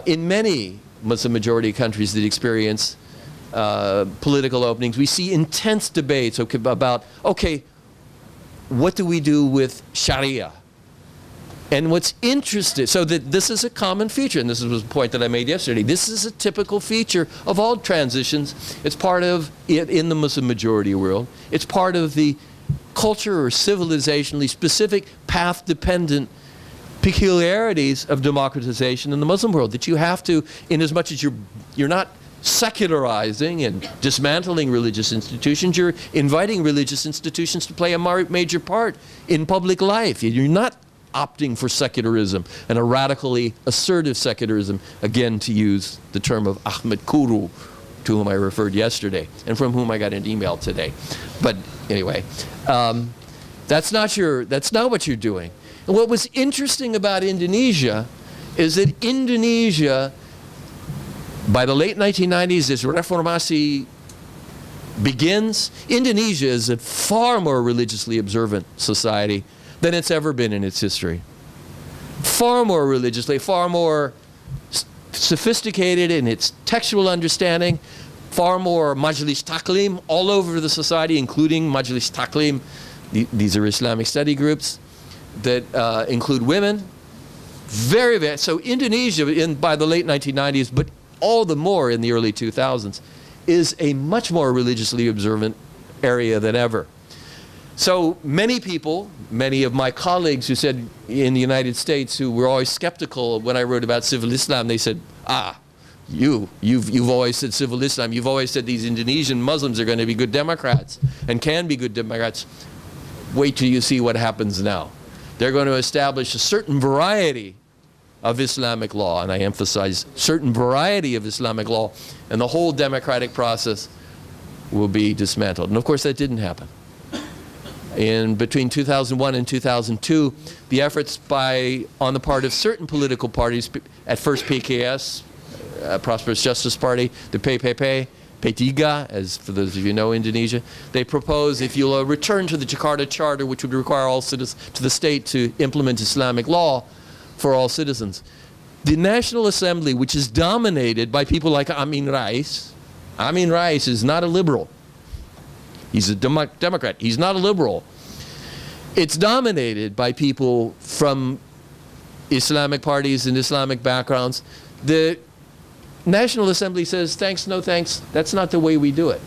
in many Muslim majority countries that experience political openings, we see intense debates about, okay, what do we do with Sharia? And what's interesting, so that this is a common feature, and this was a point that I made yesterday. This is a typical feature of all transitions. It's part of it in the Muslim majority world. It's part of the culture or civilizationally specific path-dependent peculiarities of democratization in the Muslim world, that you have to, in as much as you're not secularizing and dismantling religious institutions, you're inviting religious institutions to play a major part in public life. You're not opting for secularism and a radically assertive secularism, again to use the term of Ahmed Kuru, to whom I referred yesterday and from whom I got an email today. But anyway, that's not what you're doing. And what was interesting about Indonesia is that Indonesia, by the late 1990s, as Reformasi begins, Indonesia is a far more religiously observant society than it's ever been in its history. Far more religiously, far more sophisticated in its textual understanding, far more Majlis Taklim all over the society, including Majlis Taklim. These are Islamic study groups that include women. Very, very, so Indonesia, by the late 1990s, but all the more in the early 2000s, is a much more religiously observant area than ever. So many people, many of my colleagues who said in the United States, who were always skeptical when I wrote about civil Islam, they said, you've always said civil Islam, you've always said these Indonesian Muslims are going to be good Democrats and can be good Democrats. Wait till you see what happens now. They're going to establish a certain variety of Islamic law, and I emphasize certain variety of Islamic law, and the whole democratic process will be dismantled. And of course that didn't happen. In between 2001 and 2002, the efforts on the part of certain political parties, at first PKS, Prosperous Justice Party, the PPP, P3, as for those of you who know Indonesia, they propose, if you'll return to the Jakarta Charter, which would require all citizens to the state to implement Islamic law, for all citizens. The National Assembly, which is dominated by people like Amin Rais is not a liberal. He's a Democrat. He's not a liberal. It's dominated by people from Islamic parties and Islamic backgrounds. The National Assembly says, thanks, no thanks, that's not the way we do it.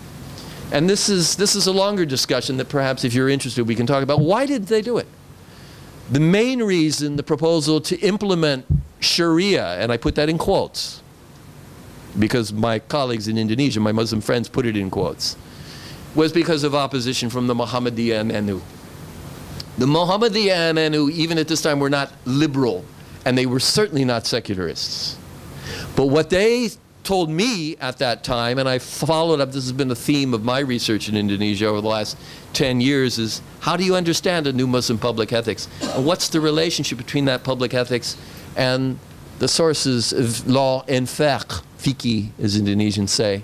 And this is a longer discussion that perhaps if you're interested we can talk about. Why did they do it? The main reason, the proposal to implement Sharia, and I put that in quotes, because my colleagues in Indonesia, my Muslim friends, put it in quotes, was because of opposition from the Muhammadiyah and Anu. The Muhammadiyah and Anu, even at this time, were not liberal, and they were certainly not secularists. But what they told me at that time, and I followed up, this has been a theme of my research in Indonesia over the last 10 years, is how do you understand a new Muslim public ethics? And what's the relationship between that public ethics and the sources of law and fiqh, as Indonesians say?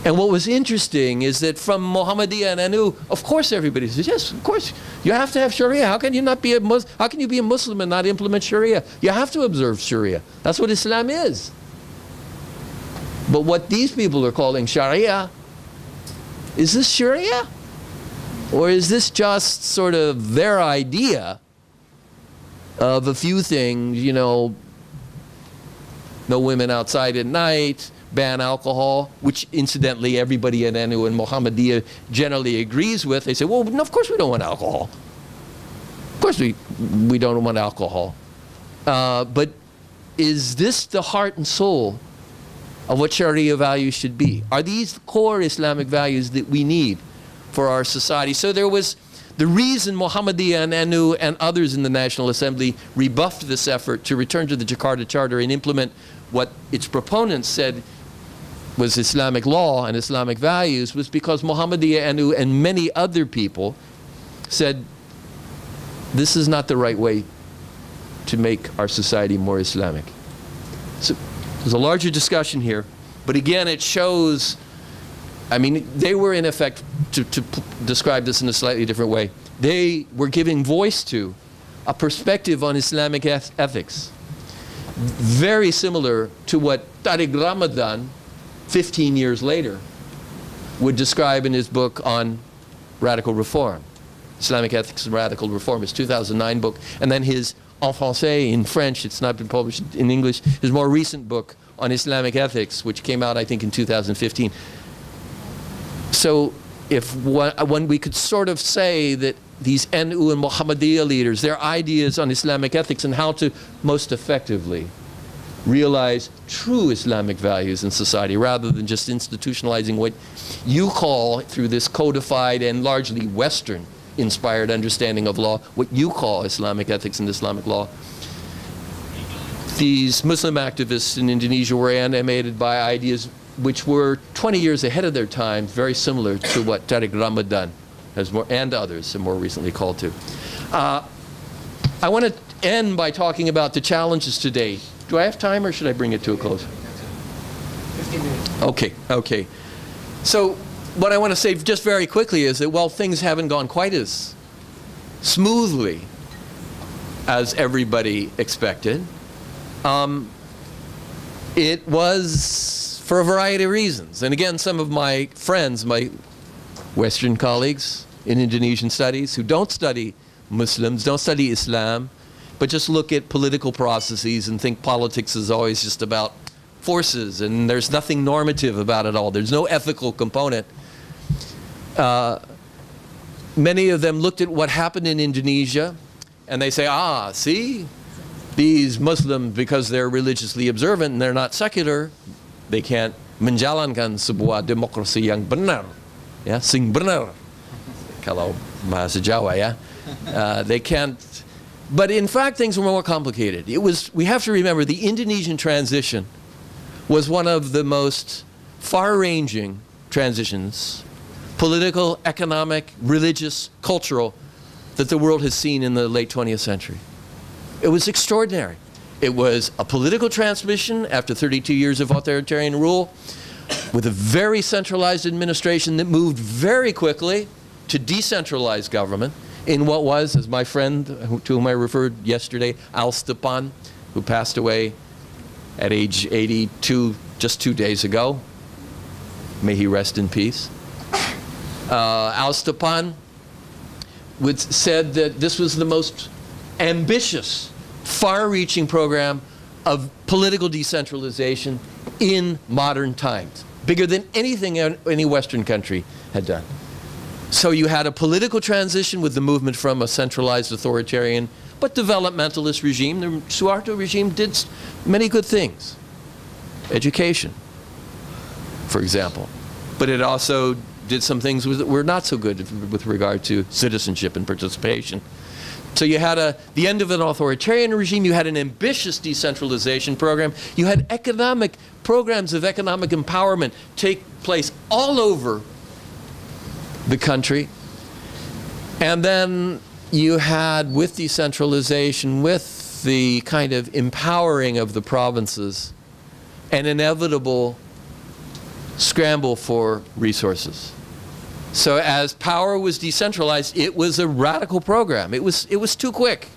And what was interesting is that from Muhammadiyah and Anu, of course everybody says, yes, of course, you have to have Sharia. How can you not be a Muslim? How can you be a Muslim and not implement Sharia? You have to observe Sharia. That's what Islam is. But what these people are calling Sharia, is this Sharia? Or is this just sort of their idea of a few things, you know, no women outside at night, ban alcohol, which incidentally everybody at Anu and Muhammadiyah generally agrees with. They say, well, no, of course we don't want alcohol. Of course we don't want alcohol. But is this the heart and soul of what Sharia values should be? Are these core Islamic values that we need for our society? So there was the reason Muhammadiyah and Anu and others in the National Assembly rebuffed this effort to return to the Jakarta Charter and implement what its proponents said was Islamic law and Islamic values, was because Muhammadiyah, Anu, and many other people said, this is not the right way to make our society more Islamic. So there's a larger discussion here, but again it shows, I mean, they were in effect, to describe this in a slightly different way, they were giving voice to a perspective on Islamic ethics very similar to what Tariq Ramadan 15 years later would describe in his book on radical reform, Islamic Ethics and Radical Reform, his 2009 book, and then his en français, in French, it's not been published in English, his more recent book on Islamic ethics, which came out I think in 2015. So if when we could sort of say that these Anu and Muhammadiyah leaders, their ideas on Islamic ethics and how to most effectively realize true Islamic values in society rather than just institutionalizing what you call, through this codified and largely Western inspired understanding of law, what you call Islamic ethics and Islamic law. These Muslim activists in Indonesia were animated by ideas which were 20 years ahead of their time, very similar to what Tariq Ramadan has and others have more recently called to. I want to end by talking about the challenges today. Do I have time or should I bring it to a close? 15 minutes. Okay. So what I want to say just very quickly is that while things haven't gone quite as smoothly as everybody expected, it was for a variety of reasons. And again, some of my friends, my Western colleagues in Indonesian studies who don't study Muslims, don't study Islam, but just look at political processes and think politics is always just about forces and there's nothing normative about it all. There's no ethical component. Many of them looked at what happened in Indonesia and they say, see, these Muslims, because they're religiously observant and they're not secular, they can't menjalankan sebuah demokrasi yang benar, ya, sing benar, kalau bahasa Jawa, ya. They can't. But in fact, things were more complicated. We have to remember, the Indonesian transition was one of the most far-ranging transitions, political, economic, religious, cultural, that the world has seen in the late 20th century. It was extraordinary. It was a political transmission after 32 years of authoritarian rule, with a very centralized administration that moved very quickly to decentralize government in what was, as my friend to whom I referred yesterday, Al Stepan, who passed away at age 82 just 2 days ago. May he rest in peace. Al Stepan said that this was the most ambitious, far-reaching program of political decentralization in modern times, bigger than anything any Western country had done. So you had a political transition with the movement from a centralized authoritarian but developmentalist regime. The Suharto regime did many good things. Education, for example. But it also did some things that were not so good with regard to citizenship and participation. So you had the end of an authoritarian regime, you had an ambitious decentralization program, you had economic programs of economic empowerment take place all over the country. And then you had, with decentralization, with the kind of empowering of the provinces, an inevitable scramble for resources. So as power was decentralized, it was a radical program. It was too quick.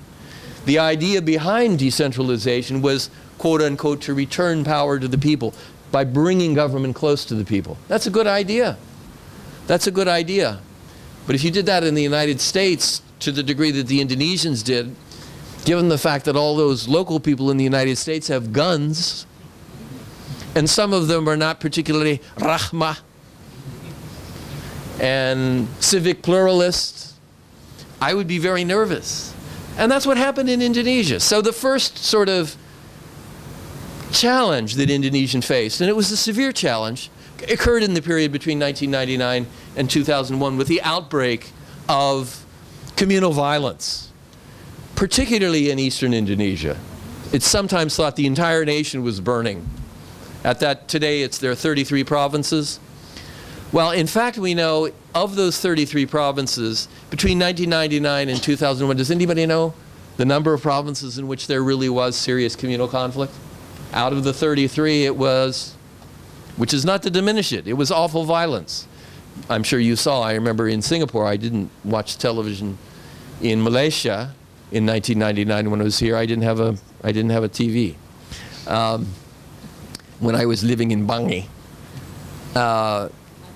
The idea behind decentralization was, quote unquote, to return power to the people by bringing government close to the people. That's a good idea. That's a good idea. But if you did that in the United States to the degree that the Indonesians did, given the fact that all those local people in the United States have guns, and some of them are not particularly rahmah and civic pluralists, I would be very nervous. And that's what happened in Indonesia. So the first sort of challenge that Indonesian faced, and it was a severe challenge, occurred in the period between 1999 and 2001 with the outbreak of communal violence, particularly in eastern Indonesia. It's sometimes thought the entire nation was burning. Today there are 33 provinces. Well, in fact, we know of those 33 provinces, between 1999 and 2001, does anybody know the number of provinces in which there really was serious communal conflict? Out of the 33, it was, which is not to diminish it, it was awful violence. I'm sure you saw, I remember in Singapore, I didn't watch television. In Malaysia, in 1999 when I was here, I didn't have a TV. When I was living in Bangi.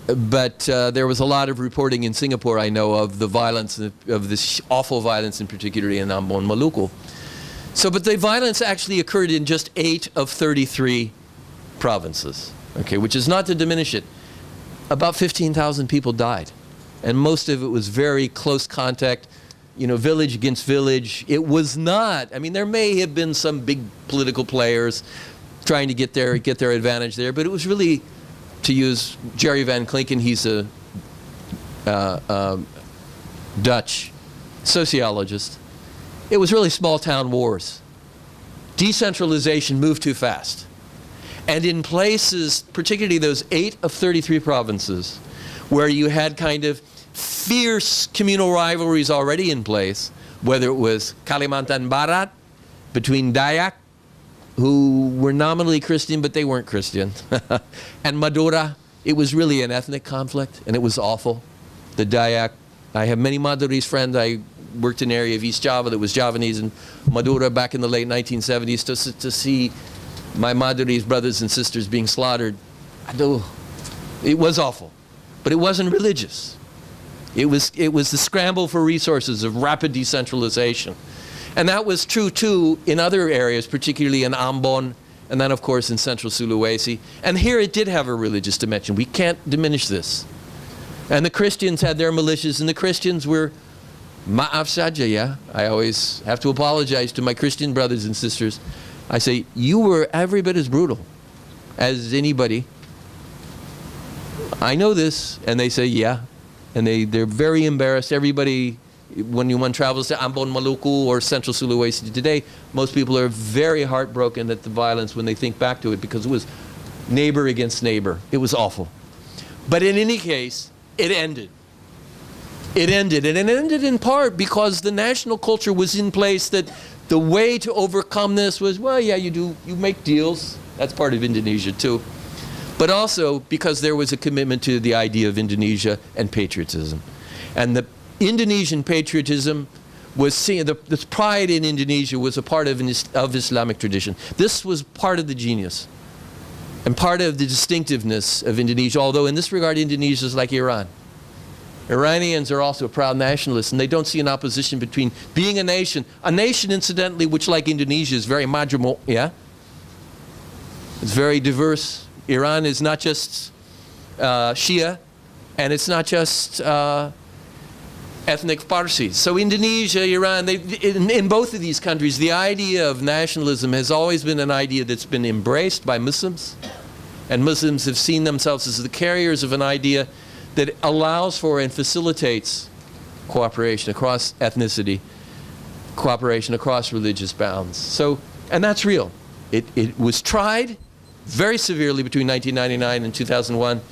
But there was a lot of reporting in Singapore, I know, of the violence, of this awful violence, in particular in Ambon, Maluku. So, but the violence actually occurred in just 8 of 33 provinces, okay, which is not to diminish it. About 15,000 people died, and most of it was very close contact, you know, village against village. It was not, I mean, there may have been some big political players trying to get their advantage there, but it was really, to use Jerry Van Klinken, he's a Dutch sociologist, it was really small town wars. Decentralization moved too fast. And in places, particularly those 8 of 33 provinces, where you had kind of fierce communal rivalries already in place, whether it was Kalimantan Barat, between Dayak, who were nominally Christian, but they weren't Christian, and Madura, it was really an ethnic conflict, and it was awful. The Dayak, I have many Madurese friends. I worked in an area of East Java that was Javanese, and Madura back in the late 1970s, to see my Madurese brothers and sisters being slaughtered, it was awful. But it wasn't religious. It was the scramble for resources of rapid decentralization. And that was true too in other areas, particularly in Ambon, and then of course in central Sulawesi. And here it did have a religious dimension. We can't diminish this. And the Christians had their militias, and the Christians were, maaf saja, yeah? I always have to apologize to my Christian brothers and sisters. I say, you were every bit as brutal as anybody. I know this. And they say, yeah. And they're very embarrassed. Everybody, when one travels to Ambon, Maluku, or Central Sulawesi today, most people are very heartbroken at the violence when they think back to it, because it was neighbor against neighbor. It was awful. But in any case, it ended. It ended. And it ended in part because the national culture was in place that the way to overcome this was, well, yeah, you make deals. That's part of Indonesia too. But also because there was a commitment to the idea of Indonesia and patriotism. And the Indonesian patriotism was seen, the pride in Indonesia was a part of Islamic tradition. This was part of the genius and part of the distinctiveness of Indonesia, although in this regard Indonesia is like Iran. Iranians are also proud nationalists, and they don't see an opposition between being a nation incidentally, which like Indonesia is very majmuk, yeah? It's very diverse. Iran is not just Shia, and it's not just ethnic Parsis. So Indonesia, Iran, in both of these countries, the idea of nationalism has always been an idea that's been embraced by Muslims, and Muslims have seen themselves as the carriers of an idea that allows for and facilitates cooperation across ethnicity, cooperation across religious bounds. So, and that's real. It was tried very severely between 1999 and 2001,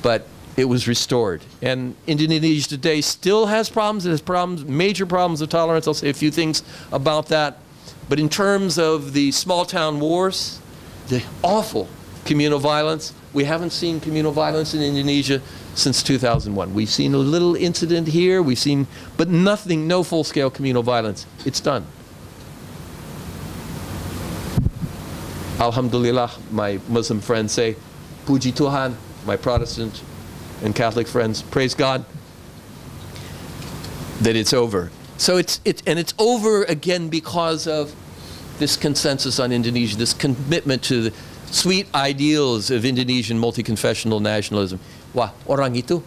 but it was restored. And Indonesia today still has problems. It has problems, major problems of tolerance. I'll say a few things about that. But in terms of the small town wars, the awful communal violence, we haven't seen communal violence in Indonesia since 2001. We've seen a little incident here, but nothing, no full-scale communal violence. It's done. Alhamdulillah, my Muslim friends say, Puji Tuhan, my Protestant and Catholic friends, praise God that it's over. So it's over again because of this consensus on Indonesia, this commitment to the sweet ideals of Indonesian multi-confessional nationalism. Wah, orang itu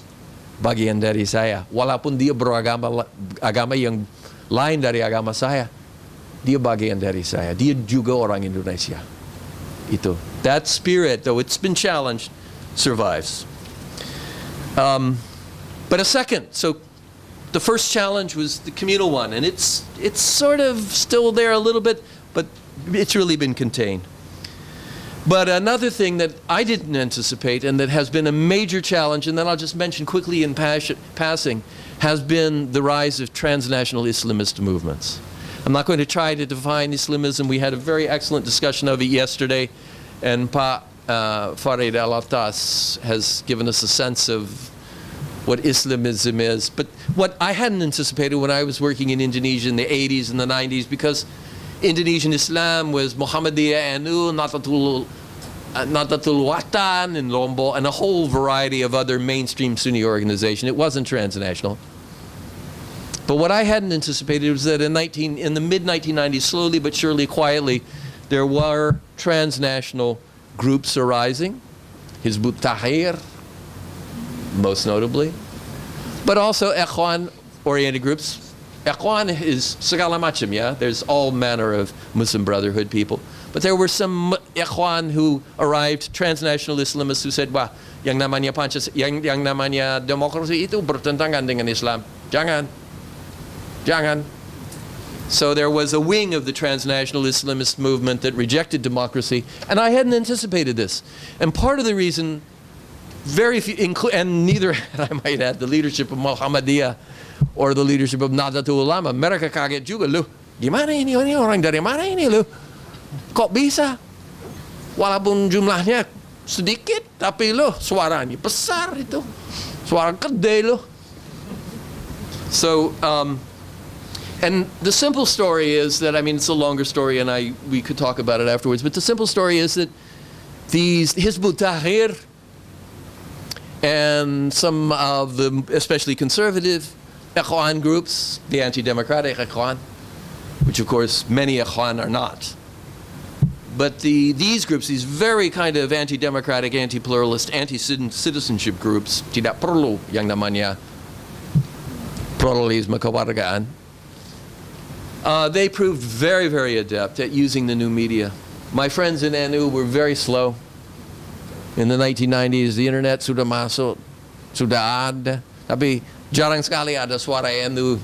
bagian dari saya. Walaupun dia beragama yang lain dari agama saya, dia bagian dari saya. Dia juga orang Indonesia. Itu. That spirit, though it's been challenged, survives. But a second, so the first challenge was the communal one, and it's sort of still there a little bit, but it's really been contained. But another thing that I didn't anticipate and that has been a major challenge, and then I'll just mention quickly in passing, has been the rise of transnational Islamist movements. I'm not going to try to define Islamism. We had a very excellent discussion of it yesterday, and Farid Alatas has given us a sense of what Islamism is. But what I hadn't anticipated when I was working in Indonesia in the 80s and the 90s, because Indonesian Islam was Muhammadiyah, Anu, Nahdlatul Watan in Lombok, and a whole variety of other mainstream Sunni organizations. It wasn't transnational. But what I hadn't anticipated was that in the mid-1990s, slowly but surely, quietly, there were transnational groups arising. Hizb ut-Tahrir, most notably. But also Ikhwan-oriented groups. Ikhwan is segala macam, yeah? There's all manner of Muslim Brotherhood people. But there were some Ikhwan who arrived, transnational Islamists, who said, wah, yang namanya yang namanya demokrasi itu bertentangan dengan Islam. Jangan. Jangan. So there was a wing of the transnational Islamist movement that rejected democracy, and I hadn't anticipated this. And part of the reason, very few, and neither had, I might add, the leadership of Muhammadiyah or the leadership of Nahdlatul Ulama. Mereka kaget juga, loh, gimana ini orang dari mana ini, loh? Kok bisa? Walaupun jumlahnya sedikit, tapi loh, suaranya besar itu. Suara gede loh. So, and the simple story is that, I mean, it's a longer story and we could talk about it afterwards, but the simple story is that these Hizb ut-Tahrir and some of the especially conservative Ikhwan groups, the anti-democratic Ikhwan, which of course many Ikhwan are not, but these groups, these very kind of anti-democratic, anti-pluralist, anti-citizenship groups, tidak perlu yang namanya pluralisme kewargaan, they proved very, very adept at using the new media. My friends in Anu were very slow. In the 1990s, the internet sudah masuk, sudah ada, tapi jarang sekali ada suara Anu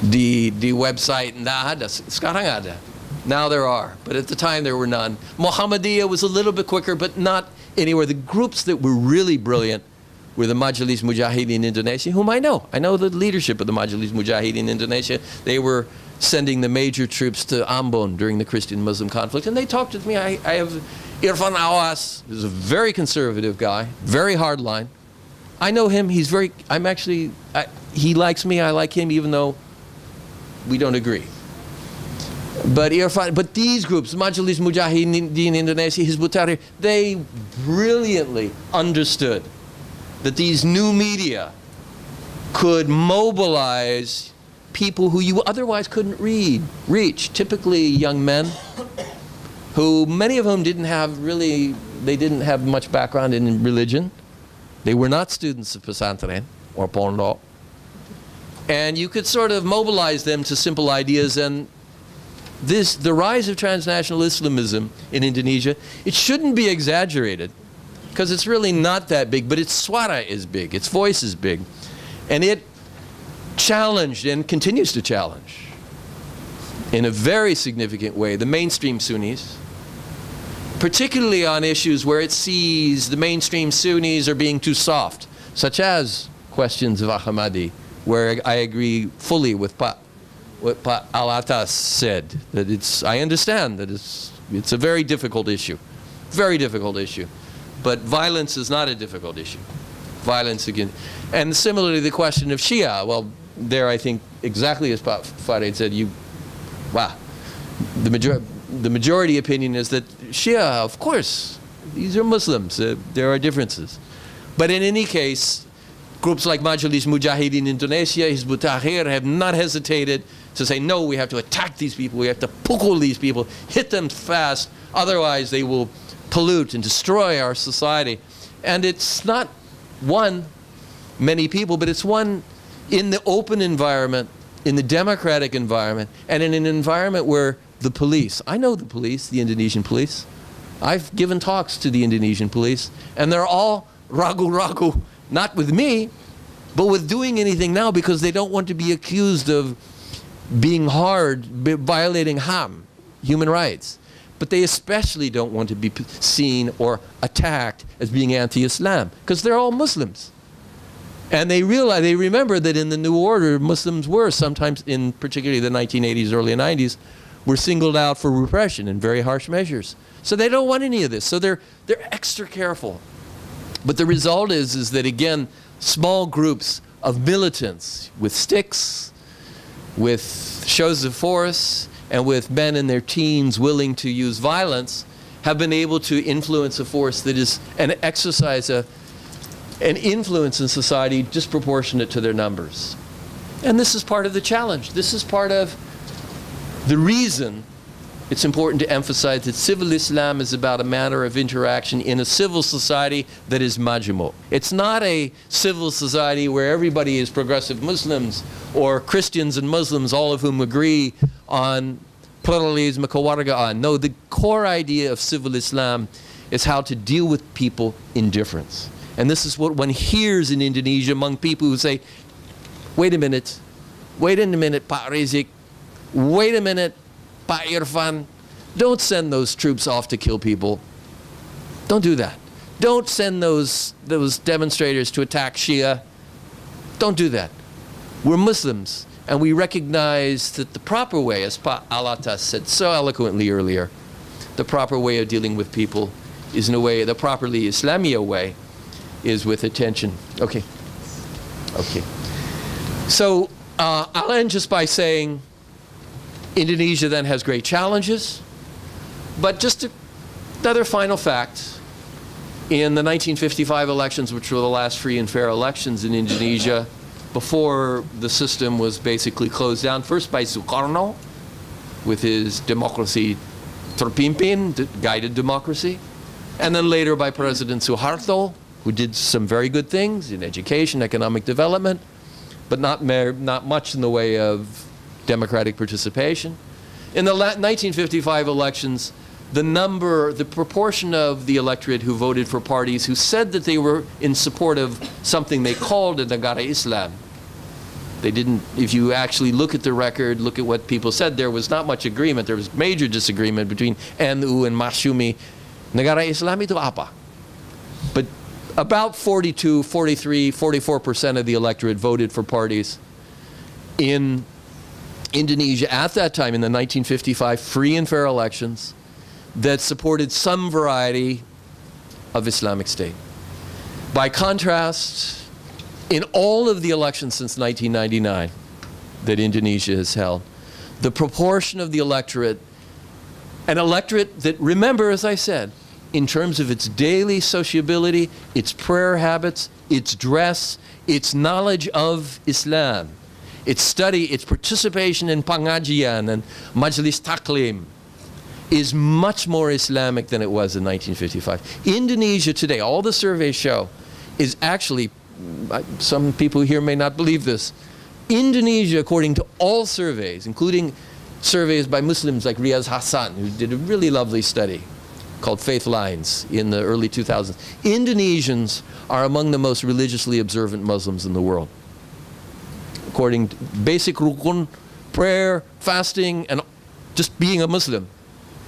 di website, nggak ada. Sekarang ada. Now there are, but at the time there were none. Muhammadiyah was a little bit quicker, but not anywhere. The groups that were really brilliant were the Majelis Mujahidin Indonesia, whom I know. I know the leadership of the Majelis Mujahidin Indonesia. They were sending the major troops to Ambon during the Christian-Muslim conflict, and they talked to me. I have Irfan Awas, who's a very conservative guy, very hardline, I know him. He's very, he likes me, I like him, even though we don't agree. But these groups, Majelis Mujahidin Indonesia, Hizbut Tahrir, they brilliantly understood that these new media could mobilize people who you otherwise couldn't reach, typically young men, who many of whom didn't have much background in religion. They were not students of pesantren or pondok. And you could sort of mobilize them to simple ideas. And the rise of transnational Islamism in Indonesia, it shouldn't be exaggerated, because it's really not that big, but its swara is big, its voice is big. And it challenged and continues to challenge in a very significant way the mainstream Sunnis, particularly on issues where it sees the mainstream Sunnis are being too soft, such as questions of Ahmadi, where I agree fully with what Alatas said, that I understand that it's a very difficult issue, but violence is not a difficult issue. Violence again, and similarly the question of Shia, well, there I think exactly as Farid said, the majority opinion is that Shia, of course, these are Muslims, there are differences. But in any case, groups like Majelis Mujahidin Indonesia, Hizbut Tahrir have not hesitated to say, no, we have to attack these people, we have to pukul these people, hit them fast, otherwise they will pollute and destroy our society. And it's not many people, but it's in the open environment, in the democratic environment, and in an environment where the police, I know the police, the Indonesian police, I've given talks to the Indonesian police, and they're all ragu-ragu, not with me, but with doing anything now because they don't want to be accused of being hard, violating human rights. But they especially don't want to be seen or attacked as being anti-Islam, because they're all Muslims. And they remember that in the New Order, Muslims were sometimes, in particularly the 1980s, early 90s, were singled out for repression and very harsh measures. So they don't want any of this. So they're extra careful. But the result is that, again, small groups of militants with sticks, with shows of force, and with men in their teens willing to use violence, have been able to influence a force that is, and exercise an influence in society disproportionate to their numbers. And this is part of the challenge. This is part of the reason it's important to emphasize that civil Islam is about a manner of interaction in a civil society that is majmu'. It's not a civil society where everybody is progressive Muslims or Christians and Muslims, all of whom agree on pluralism, kewargaan. No, the core idea of civil Islam is how to deal with people in difference. And this is what one hears in Indonesia among people who say, wait a minute, Pak Rizik, wait a minute, Pak Irfan, don't send those troops off to kill people. Don't do that. Don't send those demonstrators to attack Shia. Don't do that. We're Muslims, and we recognize that the proper way, as Pak Alatas said so eloquently earlier, the proper way of dealing with people is in a way, the properly Islamia way is with attention. Okay. So I'll end just by saying Indonesia then has great challenges, but just another final fact. In the 1955 elections, which were the last free and fair elections in Indonesia, before the system was basically closed down, first by Sukarno, with his democracy terpimpin, guided democracy, and then later by President Suharto, who did some very good things in education, economic development, but not much in the way of democratic participation. In the 1955 elections, the proportion of the electorate who voted for parties who said that they were in support of something they called the Negara Islam. They didn't, if you actually look at the record, look at what people said, there was not much agreement. There was major disagreement between NU and Masyumi. Negara Islam itu apa? But about 42, 43, 44% of the electorate voted for parties in Indonesia at that time, in the 1955 free and fair elections, that supported some variety of Islamic State. By contrast, In all of the elections since 1999 that Indonesia has held, the proportion of the electorate, an electorate that, remember, as I said, in terms of its daily sociability, its prayer habits, its dress, its knowledge of Islam, its study, its participation in pengajian and majlis taklim, is much more Islamic than it was in 1955. Indonesia today, all the surveys show, is actually, some people here may not believe this, Indonesia, according to all surveys, including surveys by Muslims like Riaz Hassan, who did a really lovely study called Faith Lines in the early 2000s, Indonesians are among the most religiously observant Muslims in the world. According to basic rukun, prayer, fasting, and just being a Muslim,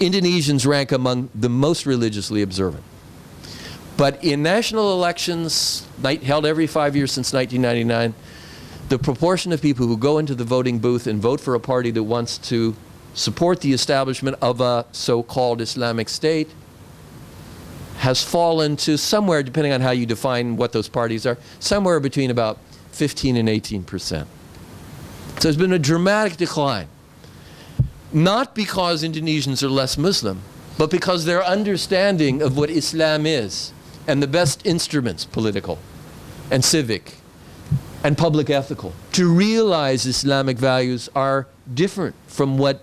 Indonesians rank among the most religiously observant. But in national elections, held every 5 years since 1999, the proportion of people who go into the voting booth and vote for a party that wants to support the establishment of a so-called Islamic State has fallen to somewhere, depending on how you define what those parties are, somewhere between about 15 and 18%. So there's been a dramatic decline. Not because Indonesians are less Muslim, but because their understanding of what Islam is and the best instruments, political and civic and public ethical, to realize Islamic values are different from what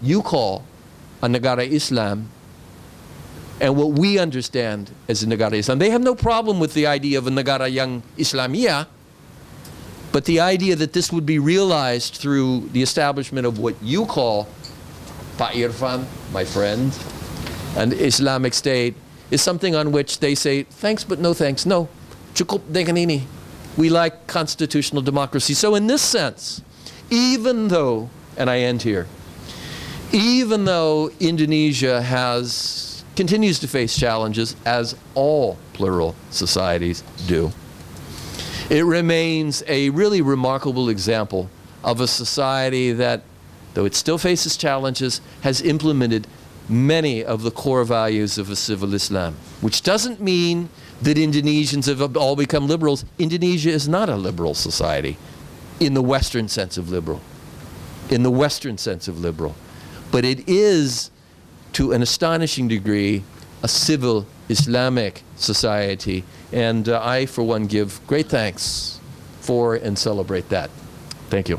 you call a Negara Islam and what we understand as a Negara Islam. They have no problem with the idea of a Negara yang Islamiyah, but the idea that this would be realized through the establishment of what you call, Pak Irfan, my friend, an Islamic State, is something on which they say, thanks but no thanks. No, cukup dengan ini. We like constitutional democracy. So in this sense, even though, and I end here, even though Indonesia continues to face challenges, as all plural societies do, it remains a really remarkable example of a society that, though it still faces challenges, has implemented many of the core values of a civil Islam, which doesn't mean that Indonesians have all become liberals. Indonesia is not a liberal society in the Western sense of liberal. In the Western sense of liberal. But it is, to an astonishing degree, a civil Islamic society. And I, for one, give great thanks for and celebrate that. Thank you.